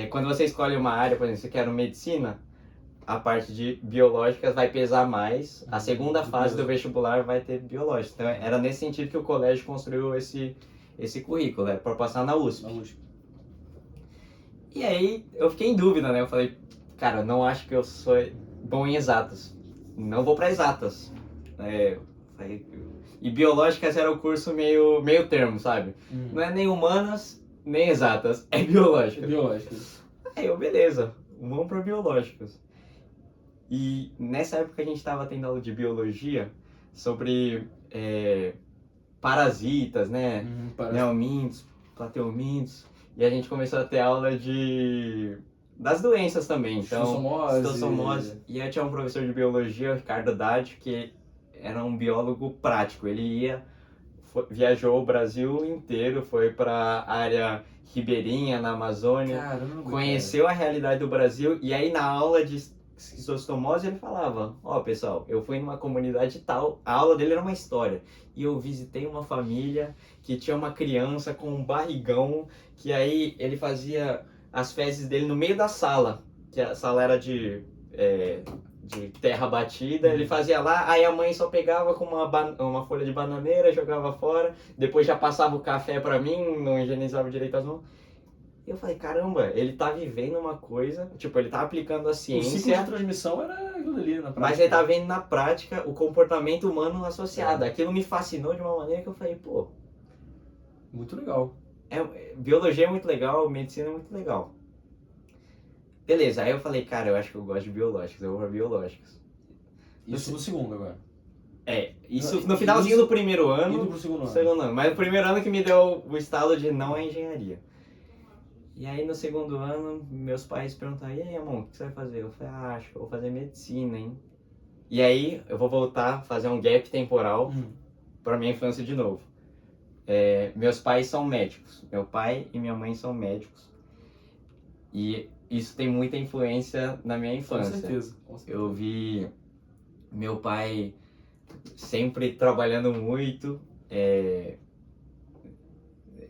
S2: quando você escolhe uma área, por exemplo, você quer medicina, a parte de biológicas vai pesar mais. A segunda fase do vestibular vai ter biológicas. Então era nesse sentido que o colégio construiu esse currículo, para passar na USP. E aí eu fiquei em dúvida, né? Eu falei, cara, não acho que eu sou bom em exatas. Não vou para exatas. E biológicas era o curso meio termo, sabe? Não é nem humanas, nem exatas. É biológicas. Aí eu, beleza, vamos para biológicas. E nessa época a gente estava tendo aula de biologia sobre parasitas, né? Neomintos, plateumintos. E a gente começou a ter aula de das doenças também. Então,
S1: Estossomose.
S2: E aí tinha um professor de biologia, o Ricardo Haddad, que era um biólogo prático. Ele viajou o Brasil inteiro, foi para a área ribeirinha, na Amazônia,
S1: Caramba,
S2: conheceu a realidade do Brasil, e aí na aula de esquistossomose ele falava, pessoal, eu fui numa comunidade tal, a aula dele era uma história, e eu visitei uma família que tinha uma criança com um barrigão, que aí ele fazia as fezes dele no meio da sala, que a sala era de terra batida, ele fazia lá, aí a mãe só pegava com uma folha de bananeira, jogava fora, depois já passava o café pra mim, não higienizava direito as mãos. E eu falei, caramba, ele tá vivendo uma coisa, tipo, ele tá aplicando a ciência.
S1: O ciclo de transmissão era aquilo ali na prática.
S2: Mas ele tá vendo na prática o comportamento humano associado. Aquilo me fascinou de uma maneira que eu falei, pô...
S1: Muito legal.
S2: Biologia é muito legal, medicina é muito legal. Beleza, aí eu falei, cara, eu acho que eu gosto de biológicos, eu vou pra biológicos.
S1: Isso no segundo agora.
S2: Isso no finalzinho do primeiro ano.
S1: Indo pro segundo ano.
S2: Mas o primeiro ano que me deu o estalo de não é engenharia. E aí no segundo ano, meus pais perguntaram, e aí, amor, o que você vai fazer? Eu falei, acho que eu vou fazer medicina, hein? E aí eu vou voltar a fazer um gap temporal pra minha infância de novo. Meus pais são médicos. Meu pai e minha mãe são médicos. E isso tem muita influência na minha infância.
S1: Com certeza.
S2: Eu vi meu pai sempre trabalhando muito.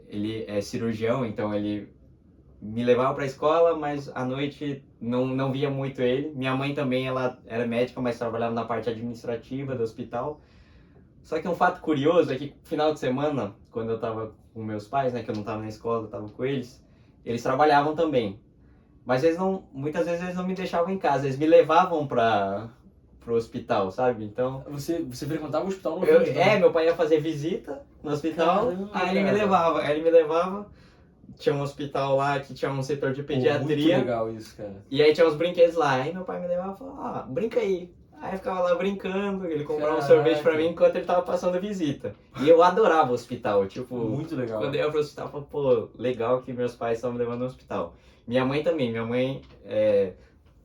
S2: Ele é cirurgião, então ele me levava para a escola, mas à noite não via muito ele. Minha mãe também, ela era médica, mas trabalhava na parte administrativa do hospital. Só que um fato curioso é que final de semana, quando eu estava com meus pais, né, que eu não estava na escola, eu estava com eles trabalhavam também. Mas muitas vezes eles não me deixavam em casa, eles me levavam pro hospital, sabe? Então...
S1: Você frequentava o hospital no
S2: meu pai ia fazer visita no hospital, aí ele me levava. Tinha um hospital lá que tinha um setor de pediatria.
S1: Muito legal isso, cara.
S2: E aí tinha uns brinquedos lá, aí meu pai me levava e falava, brinca aí. Aí eu ficava lá brincando, ele comprava um sorvete pra mim enquanto ele tava passando visita. E eu adorava o hospital, tipo...
S1: Muito legal.
S2: Quando eu ia pro hospital, eu falava, pô, legal que meus pais estão me levando no hospital. Minha mãe também,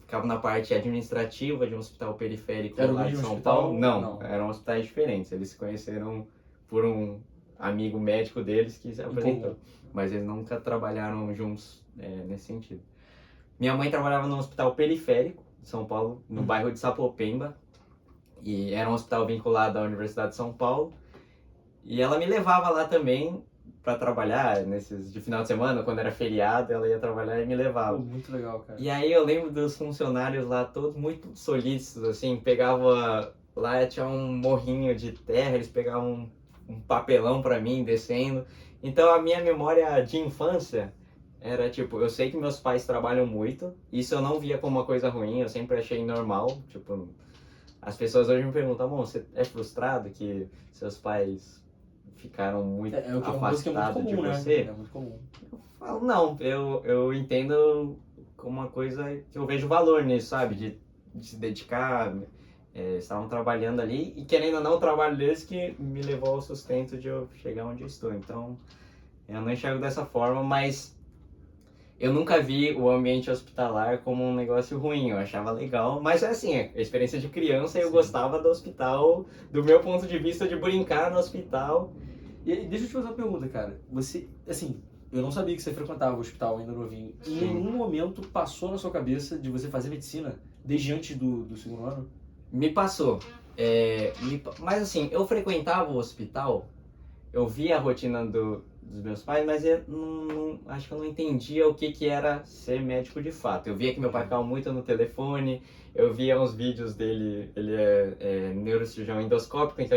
S2: ficava na parte administrativa de um hospital periférico lá de São Paulo. Não, eram hospitais diferentes. Eles se conheceram por um amigo médico deles que se apresentou. Mas eles nunca trabalharam juntos nesse sentido. Minha mãe trabalhava num hospital periférico de São Paulo, no bairro de Sapopemba. E era um hospital vinculado à Universidade de São Paulo. E ela me levava lá também para trabalhar, de final de semana, quando era feriado, ela ia trabalhar e me levava.
S1: Muito legal, cara.
S2: E aí eu lembro dos funcionários lá, todos muito solícitos, assim, pegava... Lá tinha um morrinho de terra, eles pegavam um papelão para mim, descendo. Então a minha memória de infância era tipo, eu sei que meus pais trabalham muito, isso eu não via como uma coisa ruim, eu sempre achei normal, tipo, as pessoas hoje me perguntam, você é frustrado que seus pais ficaram muito afastados de você?
S1: Né? É muito comum.
S2: Eu falo, não, eu entendo como uma coisa que eu vejo valor nisso, sabe, de se dedicar, estavam trabalhando ali, e querendo ou não, o trabalho deles que me levou ao sustento de eu chegar onde eu estou, então eu não enxergo dessa forma, mas eu nunca vi o ambiente hospitalar como um negócio ruim, eu achava legal, mas assim, a experiência de criança, eu gostava do hospital, do meu ponto de vista de brincar no hospital.
S1: E deixa eu te fazer uma pergunta, cara, você, assim, eu não sabia que você frequentava o hospital ainda novinho, em nenhum momento passou na sua cabeça de você fazer medicina, desde antes do segundo ano?
S2: Me passou, mas assim, eu frequentava o hospital, eu via a rotina dos meus pais, mas eu acho que eu não entendia o que era ser médico de fato. Eu via que meu pai ficava muito no telefone, eu via uns vídeos dele, ele é neurocirurgião endoscópico, então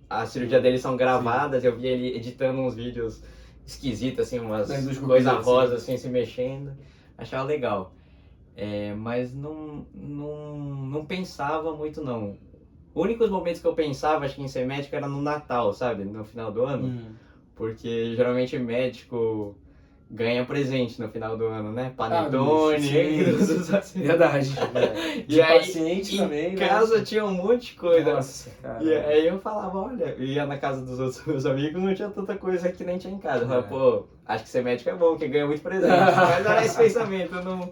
S2: a cirurgia dele são gravadas, eu via ele editando uns vídeos esquisitos, assim, umas coisas rosas assim, se mexendo, achava legal. Mas não pensava muito não. Os únicos momentos que eu pensava, acho que em ser médico, era no Natal, sabe? No final do ano. Porque geralmente médico ganha presente no final do ano, né? Panetone,
S1: verdade.
S2: E aí,
S1: paciente também,
S2: em casa tinha um monte de coisa.
S1: Nossa, cara.
S2: E aí eu falava, olha, ia na casa dos outros meus amigos, não tinha tanta coisa que nem tinha em casa. Eu falava, pô, acho que ser médico é bom, que ganha muito presente. Mas era esse pensamento, eu não...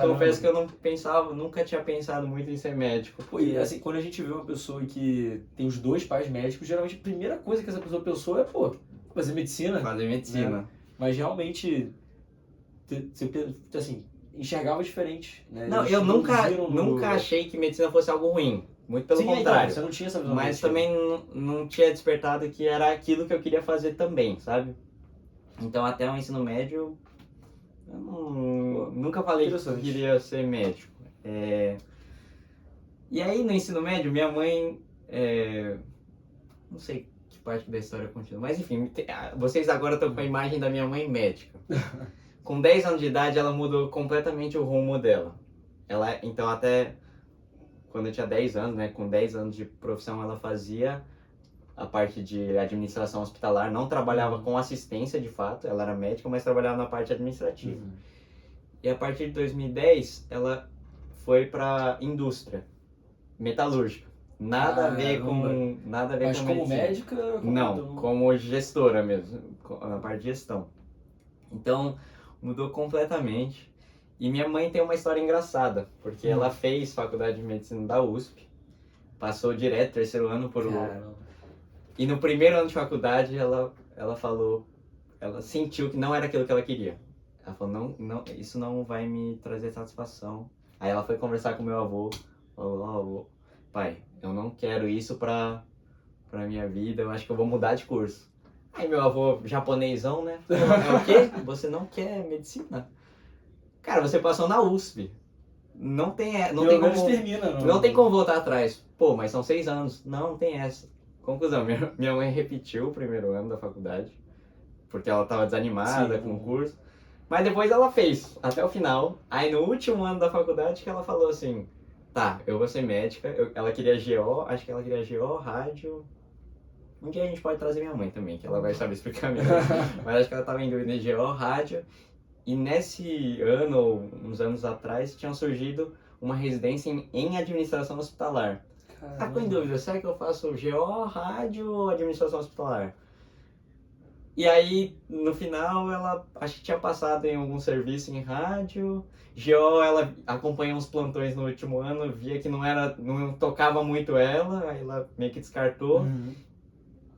S2: Confesso que eu não pensava, nunca tinha pensado muito em ser médico.
S1: Pô, e assim, quando a gente vê uma pessoa que tem os dois pais médicos, geralmente a primeira coisa que essa pessoa pensou é, pô, fazer medicina.
S2: Fazer medicina.
S1: Né? Mas realmente, você, assim, enxergava diferente, né?
S2: Não, eu nunca achei que medicina fosse algo ruim. Muito pelo contrário.
S1: Então, você não tinha essa visão.
S2: Mas também não tinha despertado que era aquilo que eu queria fazer também, sabe? Então até o ensino médio, eu nunca falei que eu queria ser médico. E aí no ensino médio, minha mãe, não sei que parte da história continua, mas enfim, vocês agora estão com a imagem da minha mãe médica. Com 10 anos de idade, ela mudou completamente o rumo dela. Então até quando eu tinha 10 anos, né, com 10 anos de profissão, ela fazia a parte de administração hospitalar, não trabalhava com assistência de fato, ela era médica, mas trabalhava na parte administrativa. E a partir de 2010, ela foi para indústria metalúrgica. Nada a ver com
S1: Mas como
S2: medicina.
S1: médica?
S2: Não, como gestora mesmo, na parte de gestão. Então, mudou completamente. E minha mãe tem uma história engraçada, porque ela fez faculdade de medicina da USP, passou direto, terceiro ano por... E no primeiro ano de faculdade, ela falou, ela sentiu que não era aquilo que ela queria. Ela falou, não, isso não vai me trazer satisfação. Aí ela foi conversar com meu avô, falou, pai, eu não quero isso pra minha vida, eu acho que eu vou mudar de curso. Aí meu avô, japonesão, né? É o quê? Você não quer medicina? Cara, você passou na USP. Não tem como voltar atrás. Pô, mas são 6 anos. Não tem essa. Conclusão, minha mãe repetiu o primeiro ano da faculdade, porque ela estava desanimada com o curso. Mas depois ela fez, até o final. Aí no último ano da faculdade que ela falou assim, tá, eu vou ser médica. Ela queria GO, acho que ela queria GO, rádio. Um dia a gente pode trazer minha mãe também, que ela vai saber explicar melhor. Mas acho que ela estava em dúvida de GO, rádio. E nesse ano, ou uns anos atrás, tinha surgido uma residência em administração hospitalar. Tá com dúvida, será que eu faço GO, rádio ou administração hospitalar? E aí, no final, ela acho que tinha passado em algum serviço em rádio. GO, ela acompanhou uns plantões no último ano, via que não tocava muito ela, aí ela meio que descartou.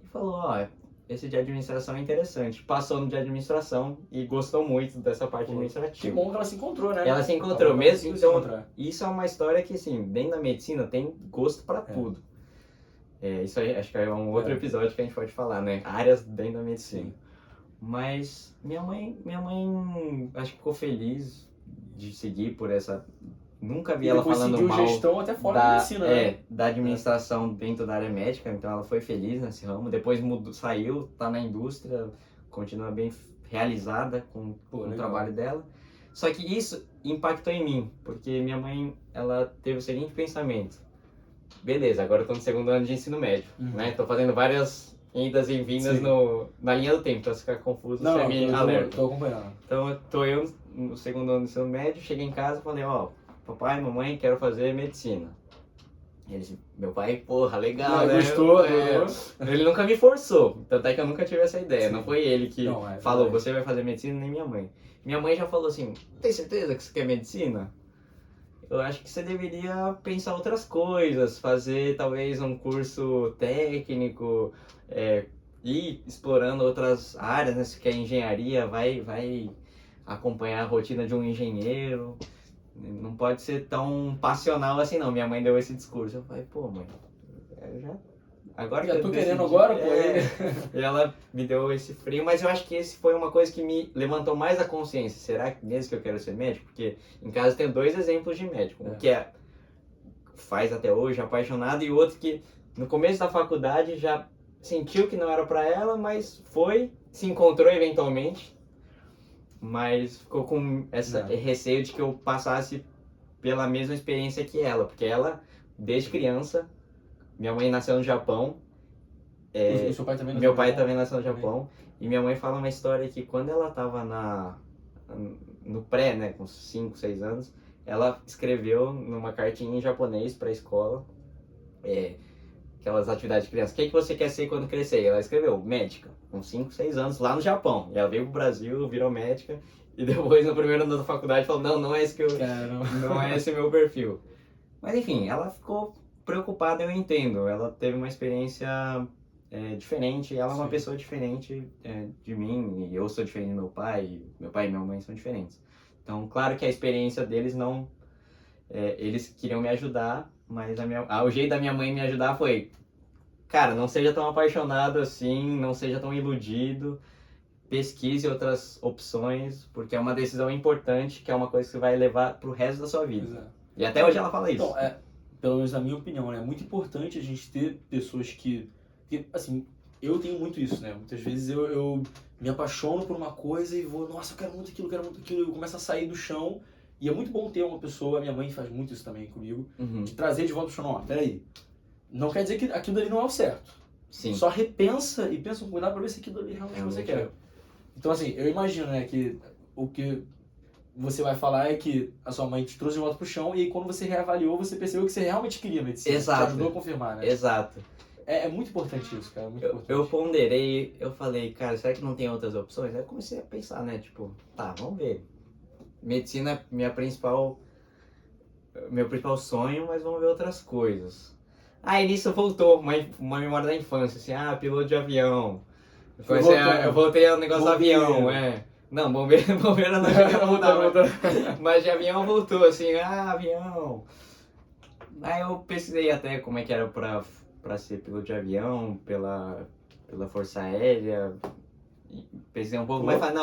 S2: E falou, esse de administração é interessante. Passou no de administração e gostou muito dessa parte administrativa.
S1: Que bom que ela se encontrou, né?
S2: Ela se encontrou mesmo. Então, isso é uma história que, assim, dentro da medicina tem gosto para tudo. Isso aí, acho que é um outro episódio que a gente pode falar, né? Áreas dentro da medicina. Sim. Mas minha mãe, acho que ficou feliz de seguir por essa... Nunca vi ela falando mal
S1: gestão até fora da medicina, né?
S2: Da administração dentro da área médica, então ela foi feliz nesse ramo. Depois saiu, tá na indústria, continua bem realizada com o trabalho dela. Só que isso impactou em mim, porque minha mãe, ela teve o seguinte pensamento. Beleza, agora eu tô no segundo ano de ensino médio, né? Tô fazendo várias idas e vindas na linha do tempo, pra ficar confuso, você me alerta.
S1: Tô acompanhando.
S2: Então, tô eu no segundo ano de ensino médio, cheguei em casa e falei, papai, mamãe, quero fazer medicina. Meu pai, porra, legal, né?
S1: Gostou,
S2: ele nunca me forçou, tanto é que eu nunca tive essa ideia. Não foi ele que falou, você vai fazer medicina, nem minha mãe. Minha mãe já falou assim, tem certeza que você quer medicina? Eu acho que você deveria pensar outras coisas, fazer talvez um curso técnico, ir explorando outras áreas, né? Se quer engenharia, vai acompanhar a rotina de um engenheiro. Não pode ser tão passional assim, não. Minha mãe deu esse discurso. Eu falei, pô, mãe, agora
S1: já tô querendo agora, pô.
S2: E ela me deu esse freio, mas eu acho que esse foi uma coisa que me levantou mais a consciência. Será que mesmo que eu quero ser médico? Porque em casa tem 2 exemplos de médico. Um que faz até hoje, apaixonado, e outro que no começo da faculdade já sentiu que não era pra ela, mas se encontrou eventualmente. Mas ficou com esse receio de que eu passasse pela mesma experiência que ela, porque ela, desde criança, minha mãe nasceu no Japão,
S1: O seu pai também nasceu
S2: Meu
S1: no
S2: pai
S1: Japão?
S2: também nasceu no Japão. E minha mãe fala uma história que quando ela tava no pré, né, com 5, 6 anos, ela escreveu numa cartinha em japonês pra escola, aquelas atividades de criança. O que você quer ser quando crescer? Ela escreveu, médica, com 5, 6 anos, lá no Japão. E ela veio pro Brasil, virou médica, e depois no primeiro ano da faculdade falou, não é esse que não é esse meu perfil. Mas enfim, ela ficou preocupada, eu entendo. Ela teve uma experiência diferente, ela é uma pessoa diferente de mim, e eu sou diferente do meu pai e minha mãe são diferentes. Então, claro que a experiência deles não... eles queriam me ajudar, mas o jeito da minha mãe me ajudar foi, cara, não seja tão apaixonado assim, não seja tão iludido, pesquise outras opções, porque é uma decisão importante, que é uma coisa que você vai levar pro resto da sua vida. E até hoje ela fala isso.
S1: Então, pelo menos na minha opinião, né? É muito importante a gente ter pessoas que assim, eu tenho muito isso, né? Muitas vezes eu me apaixono por uma coisa e vou, nossa, eu quero muito aquilo, e eu começo a sair do chão. E é muito bom ter uma pessoa, minha mãe faz muito isso também comigo, de trazer de volta pro chão, ó, peraí. Não quer dizer que aquilo ali não é o certo.
S2: Sim.
S1: Só repensa e pensa com cuidado pra ver se aquilo ali realmente você quer. Então, assim, eu imagino, né, que o que você vai falar é que a sua mãe te trouxe de volta pro chão e aí quando você reavaliou, você percebeu que você realmente queria medicina.
S2: Exato.
S1: Te ajudou a confirmar, né?
S2: Exato.
S1: É muito importante isso, cara. Muito importante.
S2: Eu ponderei, eu falei, cara, será que não tem outras opções? Aí eu comecei a pensar, né, tipo, tá, vamos ver. Medicina é meu principal sonho, mas vamos ver outras coisas. Aí nisso voltou uma memória da infância, assim, piloto de avião. Eu voltei ao negócio do avião, Não, bombeiro não cheguei a voltar, mas de avião voltou, assim, avião. Aí eu pesquisei até como é que era pra ser piloto de avião, pela Força Aérea. Pesquisei um pouco, mas falei,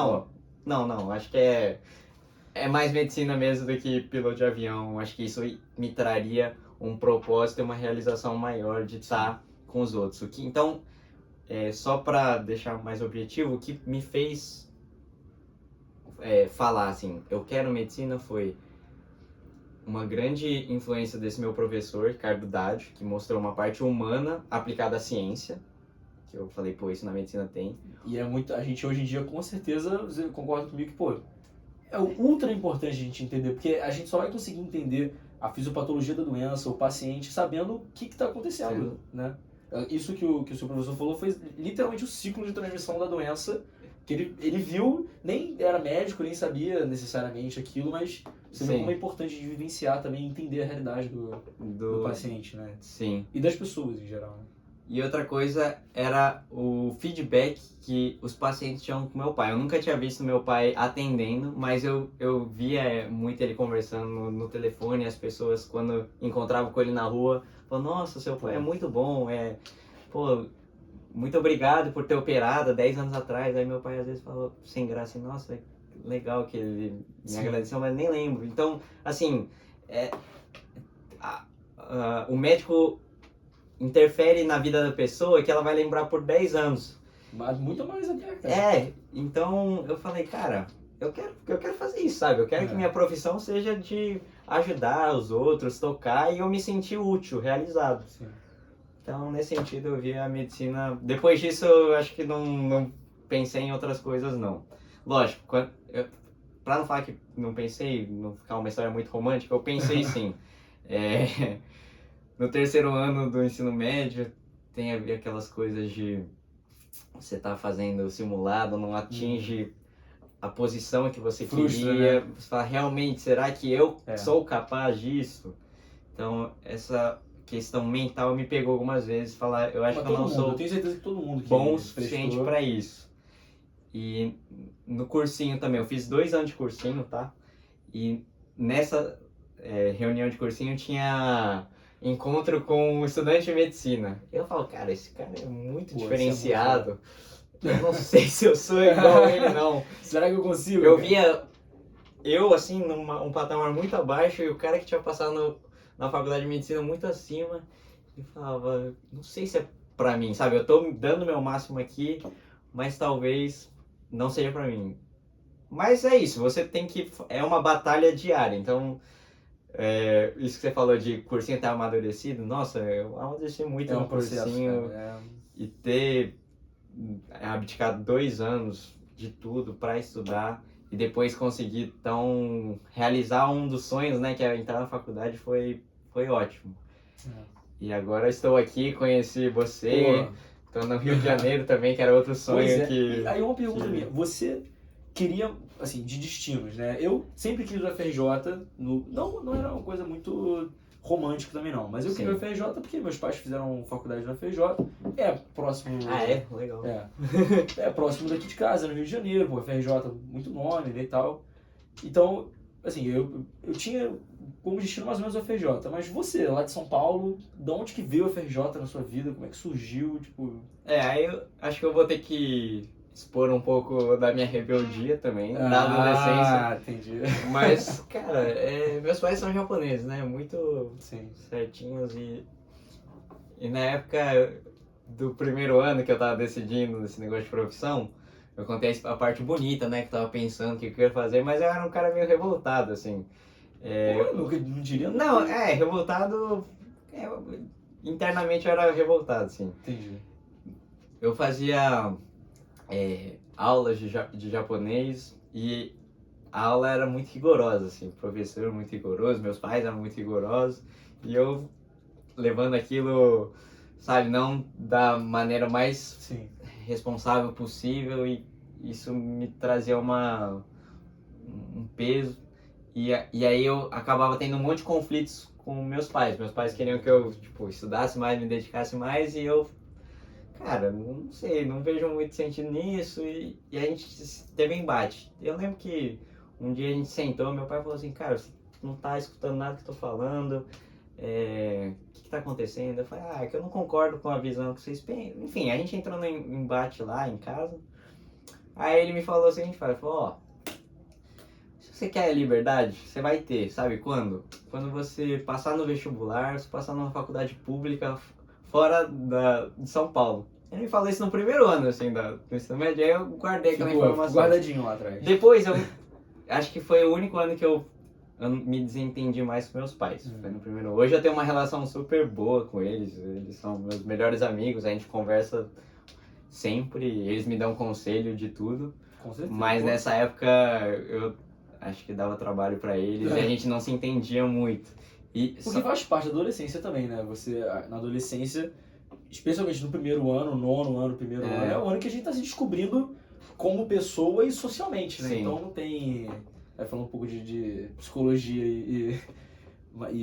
S2: não, acho que é mais medicina mesmo do que piloto de avião. Acho que isso me traria um propósito e uma realização maior de estar com os outros. Então, só para deixar mais objetivo, o que me fez falar assim, eu quero medicina foi uma grande influência desse meu professor, Ricardo Dádio, que mostrou uma parte humana aplicada à ciência, que eu falei, pô, isso na medicina tem.
S1: E a gente hoje em dia, com certeza, você concorda comigo que, pô, é ultra importante a gente entender, porque a gente só vai conseguir entender a fisiopatologia da doença, o paciente, sabendo o que está acontecendo, né? Isso que o seu professor falou foi literalmente o ciclo de transmissão da doença, que ele viu, nem era médico, nem sabia necessariamente aquilo, mas você vê como é importante de vivenciar também, entender a realidade do paciente, né?
S2: Sim.
S1: E das pessoas em geral, né?
S2: E outra coisa era o feedback que os pacientes tinham com meu pai. Eu nunca tinha visto meu pai atendendo, mas eu via muito ele conversando no telefone, as pessoas quando encontravam com ele na rua, falavam, nossa, seu pai é muito bom, pô, muito obrigado por ter operado há 10 anos atrás. Aí meu pai às vezes falou sem graça, assim, nossa, legal que ele me agradeceu, mas nem lembro. Então, assim, o médico interfere na vida da pessoa que ela vai lembrar por 10 anos.
S1: Mas muito mais até.
S2: Então eu falei, cara, eu quero fazer isso, sabe? Eu quero que minha profissão seja de ajudar os outros, tocar e eu me sentir útil, realizado.
S1: Sim.
S2: Então, nesse sentido, eu vi a medicina... Depois disso, eu acho que não pensei em outras coisas, não. Lógico, pra não falar que não pensei, não ficar uma história muito romântica, eu pensei sim. No terceiro ano do ensino médio, tem aquelas coisas de você tá fazendo simulado, não atinge a posição que você queria. Né? Você fala, realmente, será que eu sou capaz disso? Então, essa questão mental me pegou algumas vezes. Falar, eu acho que eu não sou
S1: eu tenho certeza que todo mundo
S2: bom o suficiente para isso. E no cursinho também, eu fiz 2 anos de cursinho, tá? E nessa reunião de cursinho tinha encontro com um estudante de medicina. Eu falo, cara, esse cara é muito diferenciado. Eu não sei se eu sou igual a ele, não.
S1: Será que eu consigo?
S2: Eu via assim, um patamar muito abaixo e o cara que tinha passado na faculdade de medicina muito acima. E falava, não sei se é pra mim, sabe? Eu tô dando o meu máximo aqui, mas talvez não seja pra mim. Mas é isso, você tem que... É uma batalha diária, então... isso que você falou de cursinho estar amadurecido, nossa, eu amadureci muito no cursinho. e ter abdicado 2 anos de tudo para estudar e depois conseguir realizar um dos sonhos, né, que é entrar na faculdade, foi ótimo. E agora estou aqui, conheci você, estou no Rio de Janeiro também, que era outro sonho que...
S1: E aí uma pergunta minha, você queria, assim, de destinos, né? Eu sempre quis o FRJ, não era uma coisa muito romântica também não, mas eu queria o FRJ porque meus pais fizeram faculdade no FRJ, é próximo...
S2: Ah, é? Legal.
S1: É próximo daqui de casa, no Rio de Janeiro, pô, FRJ, muito nome, né, e tal. Então, assim, eu tinha como destino mais ou menos o FRJ, mas você, lá de São Paulo, de onde que veio o FRJ na sua vida, como é que surgiu, tipo...
S2: Aí eu acho que eu vou ter que expor um pouco da minha rebeldia também, na adolescência.
S1: Ah, entendi.
S2: Mas, cara, meus pais são japoneses, né? Muito certinhos e na época do primeiro ano que eu tava decidindo esse negócio de profissão, eu contei a parte bonita, né? Que eu tava pensando o que eu queria fazer, mas eu era um cara meio revoltado, assim.
S1: Não diria
S2: não. Revoltado... internamente eu era revoltado, assim.
S1: Entendi.
S2: Eu fazia aulas de japonês e a aula era muito rigorosa, assim, o professor muito rigoroso, meus pais eram muito rigorosos e eu levando aquilo, sabe, não da maneira mais responsável possível e isso me trazia um peso e aí eu acabava tendo um monte de conflitos com meus pais. Meus pais queriam que eu, tipo, estudasse mais, me dedicasse mais e eu, cara, não sei, não vejo muito sentido nisso e a gente teve embate. Eu lembro que um dia a gente sentou, meu pai falou assim, cara, você não tá escutando nada que eu tô falando, o que tá acontecendo? Eu falei, é que eu não concordo com a visão que vocês pensam. Enfim, a gente entrou no embate lá em casa, aí ele me falou o seguinte, falou, se você quer liberdade, você vai ter, sabe quando? Quando você passar no vestibular, você passar numa faculdade pública fora de São Paulo. Ele me falou isso no primeiro ano, assim, do ensino médio, aí eu guardei aquela informação.
S1: Guardadinho lá atrás.
S2: Depois, eu acho que foi o único ano que eu me desentendi mais com meus pais. Foi no primeiro. Hoje eu tenho uma relação super boa com eles são meus melhores amigos, a gente conversa sempre, eles me dão conselho de tudo.
S1: Com certeza.
S2: Mas nessa época, eu acho que dava trabalho pra eles e a gente não se entendia muito.
S1: Porque faz parte da adolescência também, né? Você, na adolescência, especialmente no primeiro ano, nono ano, primeiro ano, é o ano que a gente tá se descobrindo como pessoa e socialmente, né? Sim. Então não tem... falando um pouco de psicologia e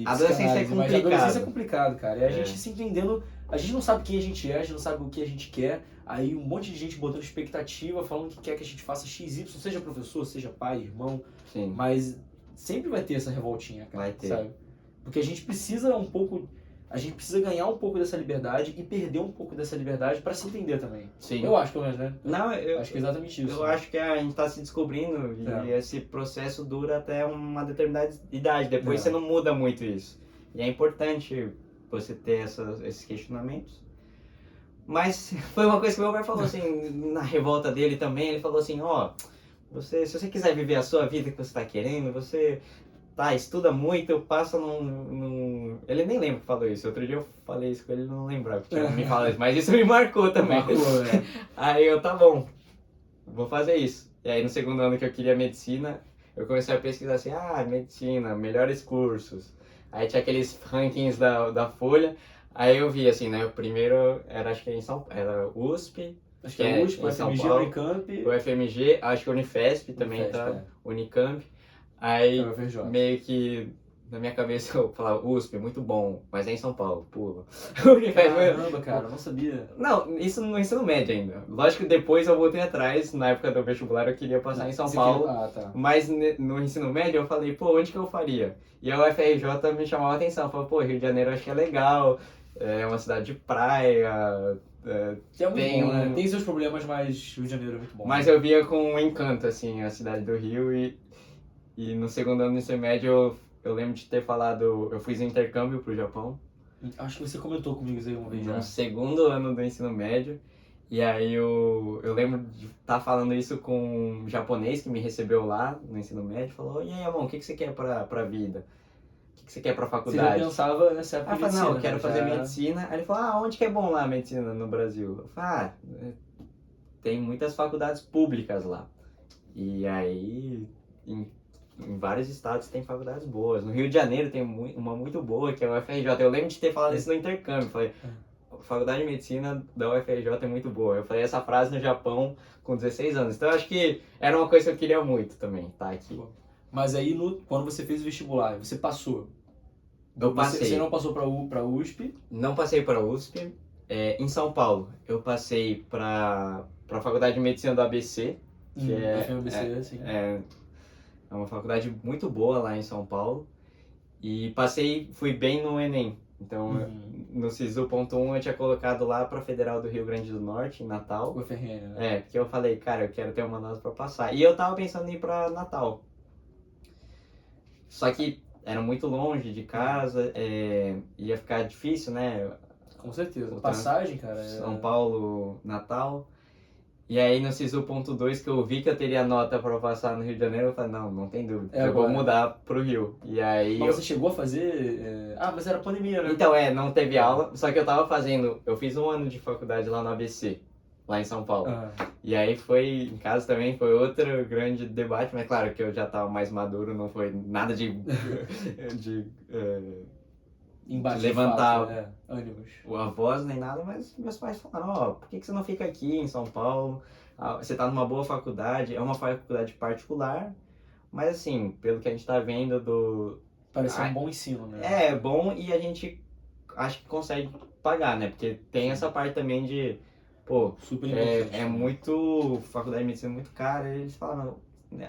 S2: adolescência é complicado.
S1: Mas a adolescência é complicado, cara. E a gente se entendendo... A gente não sabe quem a gente é, a gente não sabe o que a gente quer. Aí um monte de gente botando expectativa, falando que quer que a gente faça XY, seja professor, seja pai, irmão.
S2: Sim.
S1: Mas sempre vai ter essa revoltinha, cara.
S2: Vai ter.
S1: Sabe? Porque a gente precisa ganhar um pouco dessa liberdade e perder um pouco dessa liberdade pra se entender também.
S2: Sim.
S1: Eu acho, pelo menos, né?
S2: Não, eu
S1: acho que é exatamente isso.
S2: Eu acho que a gente tá se descobrindo e esse processo dura até uma determinada idade. Depois você não muda muito isso. E é importante você ter esses questionamentos. Mas foi uma coisa que meu pai falou assim, na revolta dele também, ele falou assim, se você quiser viver a sua vida que você tá querendo, você... estuda muito, passa num... Ele nem lembra que falou isso. Outro dia eu falei isso com ele, não lembrava que tinha me falado isso. Mas isso me marcou também. Aí eu, tá bom, vou fazer isso. E aí no segundo ano que eu queria medicina, eu comecei a pesquisar assim, medicina, melhores cursos. Aí tinha aqueles rankings da Folha. Aí eu vi assim, né, o primeiro era, acho que era USP.
S1: Acho que é USP, o FMG, Unicamp.
S2: O FMG, acho que o Unifesp também tá, Unicamp. Aí, meio que, na minha cabeça, eu falava, USP, muito bom, mas é em São Paulo, pula.
S1: Caramba, cara, eu não sabia.
S2: Não, isso no ensino médio ainda. Lógico que depois eu voltei atrás, na época do vestibular eu queria passar em São Paulo. Mas no ensino médio eu falei, onde que eu faria? E a UFRJ me chamava a atenção, eu falei, Rio de Janeiro eu acho que é legal, é uma cidade de praia...
S1: tem, bom, né? Tem seus problemas, mas Rio de Janeiro é muito bom.
S2: Mas eu via com encanto, assim, a cidade do Rio e no segundo ano do ensino médio eu lembro de ter falado, eu fiz intercâmbio pro Japão.
S1: Acho que você comentou comigo isso aí uma vez já.
S2: No segundo ano do ensino médio. E aí eu lembro de estar falando isso com um japonês que me recebeu lá no ensino médio. Falou, e aí, amor, o que você quer pra vida? O que você quer pra
S1: Você
S2: faculdade?
S1: já pensava nessa época
S2: Aí eu falei,
S1: medicina,
S2: não, eu quero
S1: né?
S2: fazer medicina. Aí ele falou, onde que é bom lá a medicina no Brasil? Eu falei, tem muitas faculdades públicas lá. E aí, em vários estados tem faculdades boas. No Rio de Janeiro tem uma muito boa, que é a UFRJ. Eu lembro de ter falado isso no intercâmbio. Falei, a faculdade de medicina da UFRJ é muito boa. Eu falei essa frase no Japão com 16 anos. Então eu acho que era uma coisa que eu queria muito também, tá aqui.
S1: Mas aí, quando você fez o vestibular, você passou?
S2: Eu passei.
S1: Você não passou pra USP?
S2: Não passei para a USP. Em São Paulo, eu passei para a Faculdade de Medicina do ABC, que é uma faculdade muito boa lá em São Paulo. E fui bem no Enem. Então, no SISU.1 eu tinha colocado lá para a Federal do Rio Grande do Norte, em Natal.
S1: UFRN, né?
S2: Porque eu falei, cara, eu quero ter uma nota para passar. E eu tava pensando em ir para Natal. Só que era muito longe de casa, ia ficar difícil, né?
S1: Com certeza. Passagem, cara.
S2: São Paulo, Natal. E aí no SISU.2 que eu vi que eu teria nota para passar no Rio de Janeiro, eu falei, não tem dúvida, eu vou mudar pro Rio. E aí
S1: Mas você chegou a fazer... mas era pandemia, né?
S2: Então, não teve aula, só que eu fiz um ano de faculdade lá no ABC, lá em São Paulo. E aí em casa também foi outro grande debate, mas claro que eu já estava mais maduro, não foi nada de levantar
S1: ânimos.
S2: A voz nem nada, mas meus pais falaram, por que você não fica aqui em São Paulo? Você tá numa boa faculdade, é uma faculdade particular, mas assim, pelo que a gente tá vendo
S1: Parece um bom ensino, né?
S2: É bom e a gente acho que consegue pagar, né? Porque tem essa parte também de,
S1: super
S2: muito, faculdade de medicina é muito cara, e eles falaram,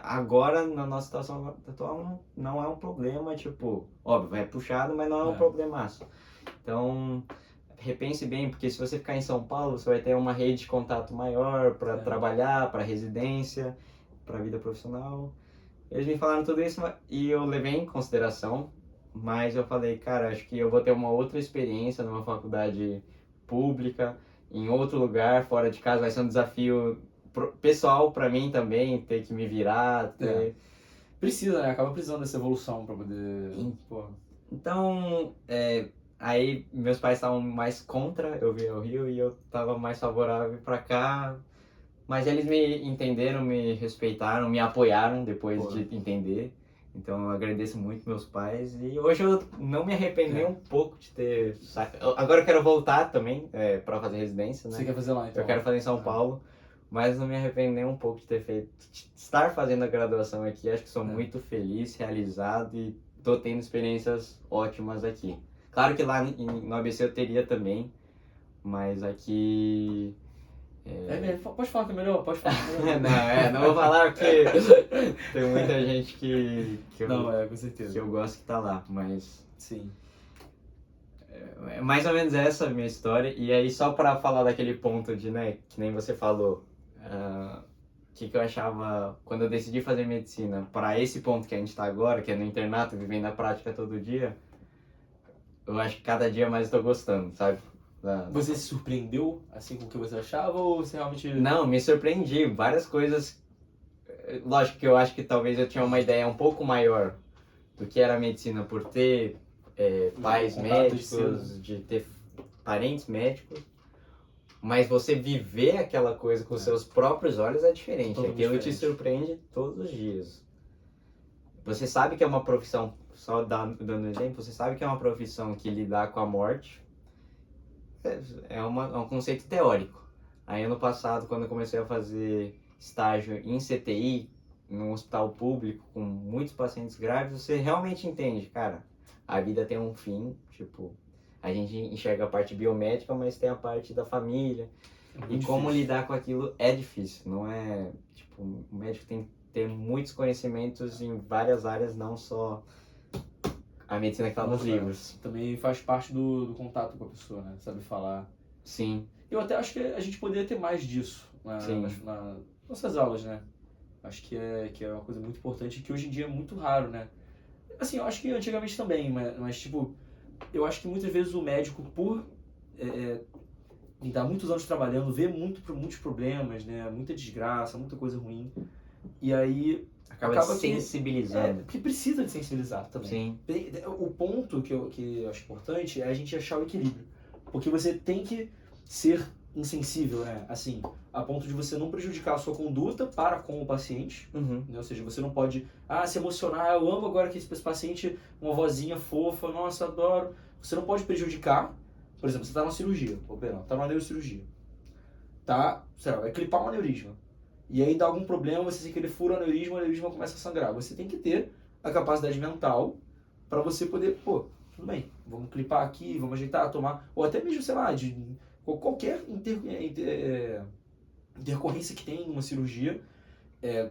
S2: agora na nossa situação atual não é um problema, tipo, óbvio, é puxado, mas não é um problemaço. Então, repense bem, porque se você ficar em São Paulo, você vai ter uma rede de contato maior para trabalhar, para residência, para vida profissional. Eles me falaram tudo isso e eu levei em consideração, mas eu falei, cara, acho que eu vou ter uma outra experiência numa faculdade pública, em outro lugar, fora de casa, vai ser um desafio pessoal para mim também, ter que me virar,
S1: Precisa, né? Acaba precisando dessa evolução para poder...
S2: Então, aí meus pais estavam mais contra eu vir ao Rio e eu estava mais favorável para cá, mas eles me entenderam, me respeitaram, me apoiaram depois de entender. Então eu agradeço muito meus pais e hoje eu não me arrependo nem um pouco de ter... Agora eu quero voltar também para fazer residência, né?
S1: Você quer fazer lá então?
S2: Eu quero fazer em São Paulo, mas não me arrependo nem um pouco de ter estar fazendo a graduação aqui. Acho que sou muito feliz, realizado e tô tendo experiências ótimas aqui. Claro que lá no ABC eu teria também, mas aqui...
S1: Pode falar que é melhor, pode falar.
S2: Não vou falar porque tem muita gente que
S1: com certeza.
S2: Que eu gosto que tá lá, mas...
S1: Sim.
S2: É mais ou menos essa a minha história. E aí só pra falar daquele ponto de, né, que nem você falou, que eu achava, quando eu decidi fazer medicina, para esse ponto que a gente tá agora, que é no internato, vivendo a prática todo dia, eu acho que cada dia mais eu tô gostando, sabe?
S1: Você se surpreendeu, assim, com o que você achava, ou você realmente...
S2: Não, me surpreendi. Várias coisas... Lógico que eu acho que talvez eu tinha uma ideia um pouco maior do que era a medicina por ter pais médicos, de ter parentes médicos. Mas você viver aquela coisa com seus próprios olhos é diferente. Aquilo te surpreende todos os dias. Você sabe que é uma profissão, só dando exemplo, você sabe que é uma profissão que lidar com a morte é um conceito teórico. Aí ano passado, quando eu comecei a fazer estágio em CTI, num hospital público, com muitos pacientes graves, você realmente entende, cara, a vida tem um fim, tipo, a gente enxerga a parte biomédica, mas tem a parte da família. E como lidar com aquilo é difícil, não é, tipo, o médico tem que ter muitos conhecimentos em várias áreas, não só a medicina que está nos livros.
S1: Também faz parte do contato com a pessoa, né? Sabe falar.
S2: Sim.
S1: Eu até acho que a gente poderia ter mais disso nas nossas aulas, né? Acho que é uma coisa muito importante que hoje em dia é muito raro, né? Assim, eu acho que antigamente também, mas tipo, eu acho que muitas vezes o médico, por estar muitos anos trabalhando, vê muitos problemas, né? Muita desgraça, muita coisa ruim. E aí
S2: acaba sensibilizando.
S1: Porque precisa de sensibilizar também.
S2: Sim.
S1: O ponto que eu acho importante é a gente achar o equilíbrio. Porque você tem que ser insensível, né? Assim, a ponto de você não prejudicar a sua conduta para com o paciente.
S2: Uhum.
S1: Né? Ou seja, você não pode, se emocionar, eu amo agora que esse paciente, uma vozinha fofa, nossa, adoro. Você não pode prejudicar. Por exemplo, você está numa cirurgia, está numa neurocirurgia. Tá, sei lá, vai clipar um aneurisma. E aí dá algum problema, você sem querer fura o aneurisma começa a sangrar. Você tem que ter a capacidade mental para você poder, tudo bem, vamos clipar aqui, vamos ajeitar, tomar, ou até mesmo, sei lá, de qualquer intercorrência que tem em uma cirurgia,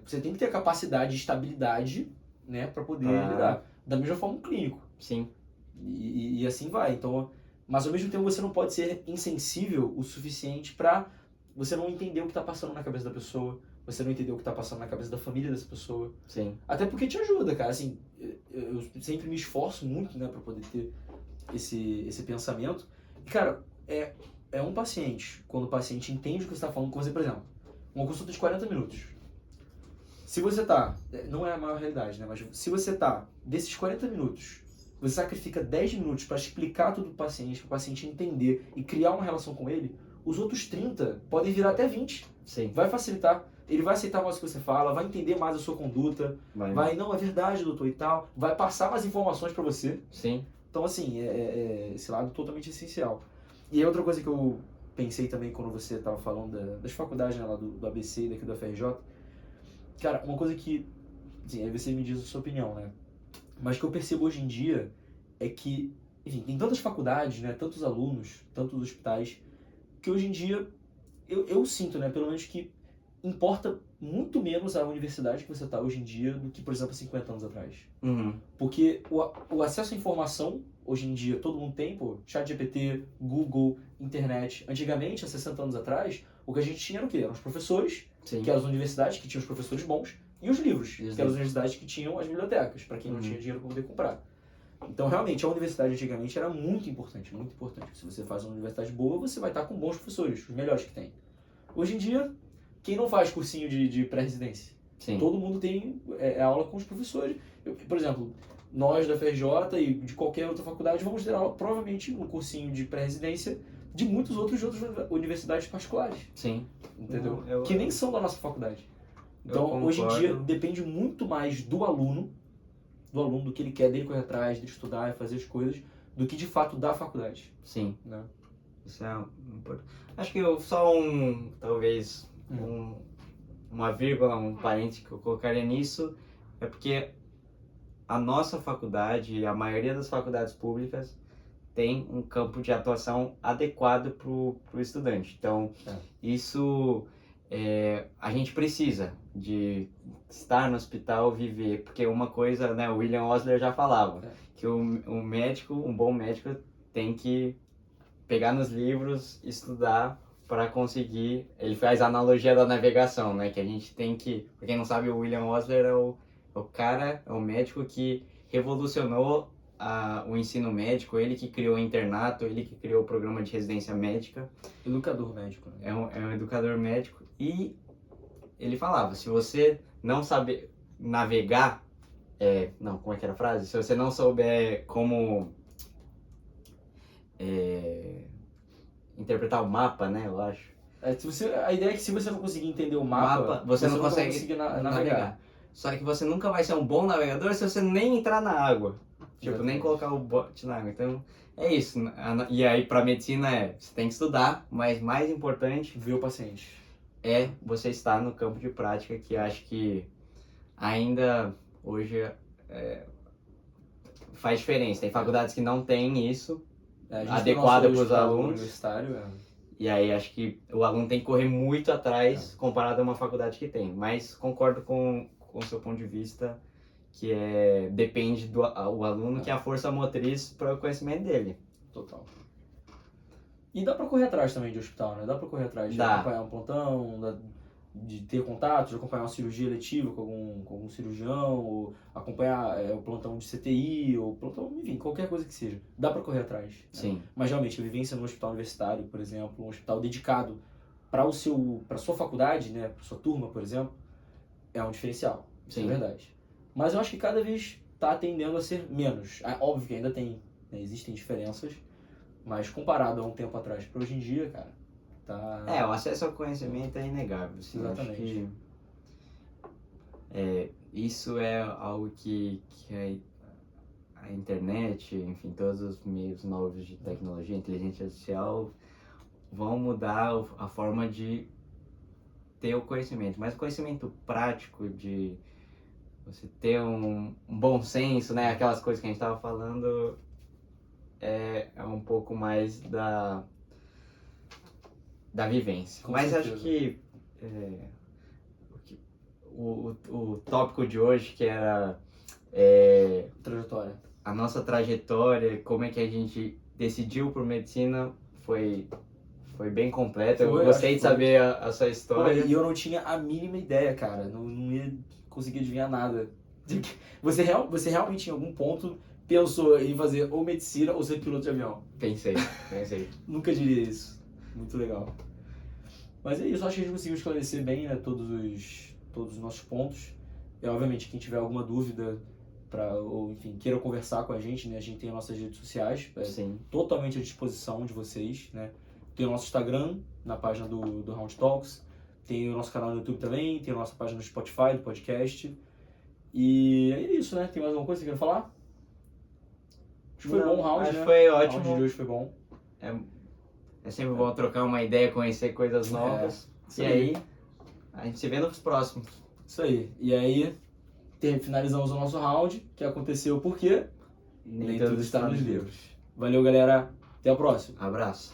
S1: você tem que ter a capacidade de estabilidade, né, para poder lidar. Da mesma forma um clínico.
S2: Sim.
S1: E assim vai. Então, mas ao mesmo tempo você não pode ser insensível o suficiente para você não entender o que está passando na cabeça da pessoa, você não entender o que está passando na cabeça da família dessa pessoa.
S2: Sim.
S1: Até porque te ajuda, cara. Assim, eu sempre me esforço muito, né, para poder ter esse pensamento. E, cara, é um paciente, quando o paciente entende o que você está falando com você, por exemplo, uma consulta de 40 minutos. Se você tá, não é a maior realidade, né, mas se você tá, desses 40 minutos, você sacrifica 10 minutos para explicar tudo pro paciente, para o paciente entender e criar uma relação com ele, os outros 30 podem virar até 20.
S2: Sim.
S1: Vai facilitar. Ele vai aceitar mais o que você fala, vai entender mais a sua conduta, vai não, é verdade, doutor, e tal, vai passar mais informações para você.
S2: Sim.
S1: Então, assim, esse lado totalmente essencial. E aí outra coisa que eu pensei também quando você estava falando das faculdades, né, lá do ABC e daqui do FRJ, cara, uma coisa que, assim, aí você me diz a sua opinião, né, mas que eu percebo hoje em dia é que, enfim, tem tantas faculdades, né, tantos alunos, tantos hospitais, que hoje em dia eu sinto, né, pelo menos que importa muito menos a universidade que você está hoje em dia do que, por exemplo, 50 anos atrás.
S2: Uhum.
S1: Porque o acesso à informação, hoje em dia, todo mundo tem, ChatGPT, Google, internet. Antigamente, há 60 anos atrás, o que a gente tinha era o quê? Eram os professores,
S2: Sim.
S1: que eram as universidades, que tinham os professores bons, e os livros, que eram as universidades que tinham as bibliotecas, para quem não tinha dinheiro para poder comprar. Então, realmente, a universidade antigamente era muito importante, muito importante. Se você faz uma universidade boa, você vai estar com bons professores, os melhores que tem. Hoje em dia, quem não faz cursinho de pré-residência?
S2: Sim.
S1: Todo mundo tem aula com os professores. Por exemplo, nós da FRJ e de qualquer outra faculdade vamos ter aula, provavelmente, no cursinho de pré-residência de muitas outras universidades particulares.
S2: Sim.
S1: Entendeu? Que nem são da nossa faculdade. Então, hoje em dia, depende muito mais do aluno, do que ele quer, dele correr atrás, de estudar e fazer as coisas, do que de fato da faculdade.
S2: Sim.
S1: Né?
S2: Isso é importante. Acho que talvez uma vírgula, um parênteses que eu colocaria nisso, é porque a nossa faculdade, a maioria das faculdades públicas, tem um campo de atuação adequado para o estudante. Então, isso a gente precisa de estar no hospital, viver, porque uma coisa, né, o William Osler já falava, que um bom médico tem que pegar nos livros, estudar para conseguir. Ele faz a analogia da navegação, né, que a gente tem que, para quem não sabe, o William Osler é o médico que revolucionou o ensino médico, ele que criou o internato, ele que criou o programa de residência médica.
S1: Educador médico. Né?
S2: É um educador médico. E ele falava, se você não saber navegar, como é que era a frase? Se você não souber como interpretar o mapa, né, eu acho.
S1: A ideia é que se você não conseguir entender o mapa
S2: você não consegue navegar. Só que você nunca vai ser um bom navegador se você nem entrar na água. Tipo, nem colocar o bote na água. Então, é isso. E aí, pra medicina você tem que estudar, mas mais importante...
S1: ver o paciente.
S2: É você estar no campo de prática, que acho que ainda hoje faz diferença. Tem faculdades que não têm isso adequado para os alunos. E aí acho que o aluno tem que correr muito atrás comparado a uma faculdade que tem. Mas concordo com o seu ponto de vista, que depende do aluno, que é a força motriz para o conhecimento dele.
S1: Total. E dá pra correr atrás também de hospital, né? Dá pra correr atrás de acompanhar um plantão, de ter contato, de acompanhar uma cirurgia letiva com algum cirurgião, ou acompanhar o plantão de CTI, ou plantão, enfim, qualquer coisa que seja. Dá pra correr atrás.
S2: Sim.
S1: Né? Mas realmente, a vivência no hospital universitário, por exemplo, um hospital dedicado para sua faculdade, né? Pra sua turma, por exemplo, é um diferencial, isso
S2: Sim.
S1: é verdade. Mas eu acho que cada vez está tendendo a ser menos. Óbvio que ainda tem, né, existem diferenças, mas comparado a um tempo atrás para hoje em dia, cara, tá...
S2: O acesso ao conhecimento é inegável. Assim,
S1: Exatamente.
S2: Acho que isso é algo que a internet, enfim, todos os meios novos de tecnologia, inteligência artificial, vão mudar a forma de ter o conhecimento. Mas o conhecimento prático de você ter um bom senso, né? Aquelas coisas que a gente estava falando, é um pouco mais da vivência.
S1: Com
S2: Mas
S1: certeza.
S2: acho que o tópico de hoje, que era
S1: Trajetória.
S2: a nossa trajetória, como é que a gente decidiu por medicina, foi bem completo. Eu gostei de saber a sua história.
S1: E eu não tinha a mínima ideia, cara. Não ia conseguir adivinhar nada. Você realmente em algum ponto pensou em fazer ou medicina ou ser piloto de avião?
S2: Pensei.
S1: Nunca diria isso. Muito legal. Mas é isso, acho que a gente conseguiu esclarecer bem, né, todos os nossos pontos. E obviamente quem tiver alguma dúvida ou enfim, queira conversar com a gente, né, a gente tem as nossas redes sociais,
S2: Sim.
S1: Totalmente à disposição de vocês, né? Tem o nosso Instagram, na página do Round Talks, tem o nosso canal no YouTube também, tem a nossa página no Spotify, do podcast. E é isso, né? Tem mais alguma coisa que você quer falar? Acho que foi bom o round,
S2: acho
S1: né?
S2: Foi
S1: O
S2: ótimo.
S1: round de hoje foi bom.
S2: É sempre bom trocar uma ideia, conhecer coisas novas. E aí, a gente se vê nos próximos.
S1: Isso aí. E aí, finalizamos o nosso round, que aconteceu por quê? Nem tudo está nos livros. Valeu, galera. Até a próxima.
S2: Abraço.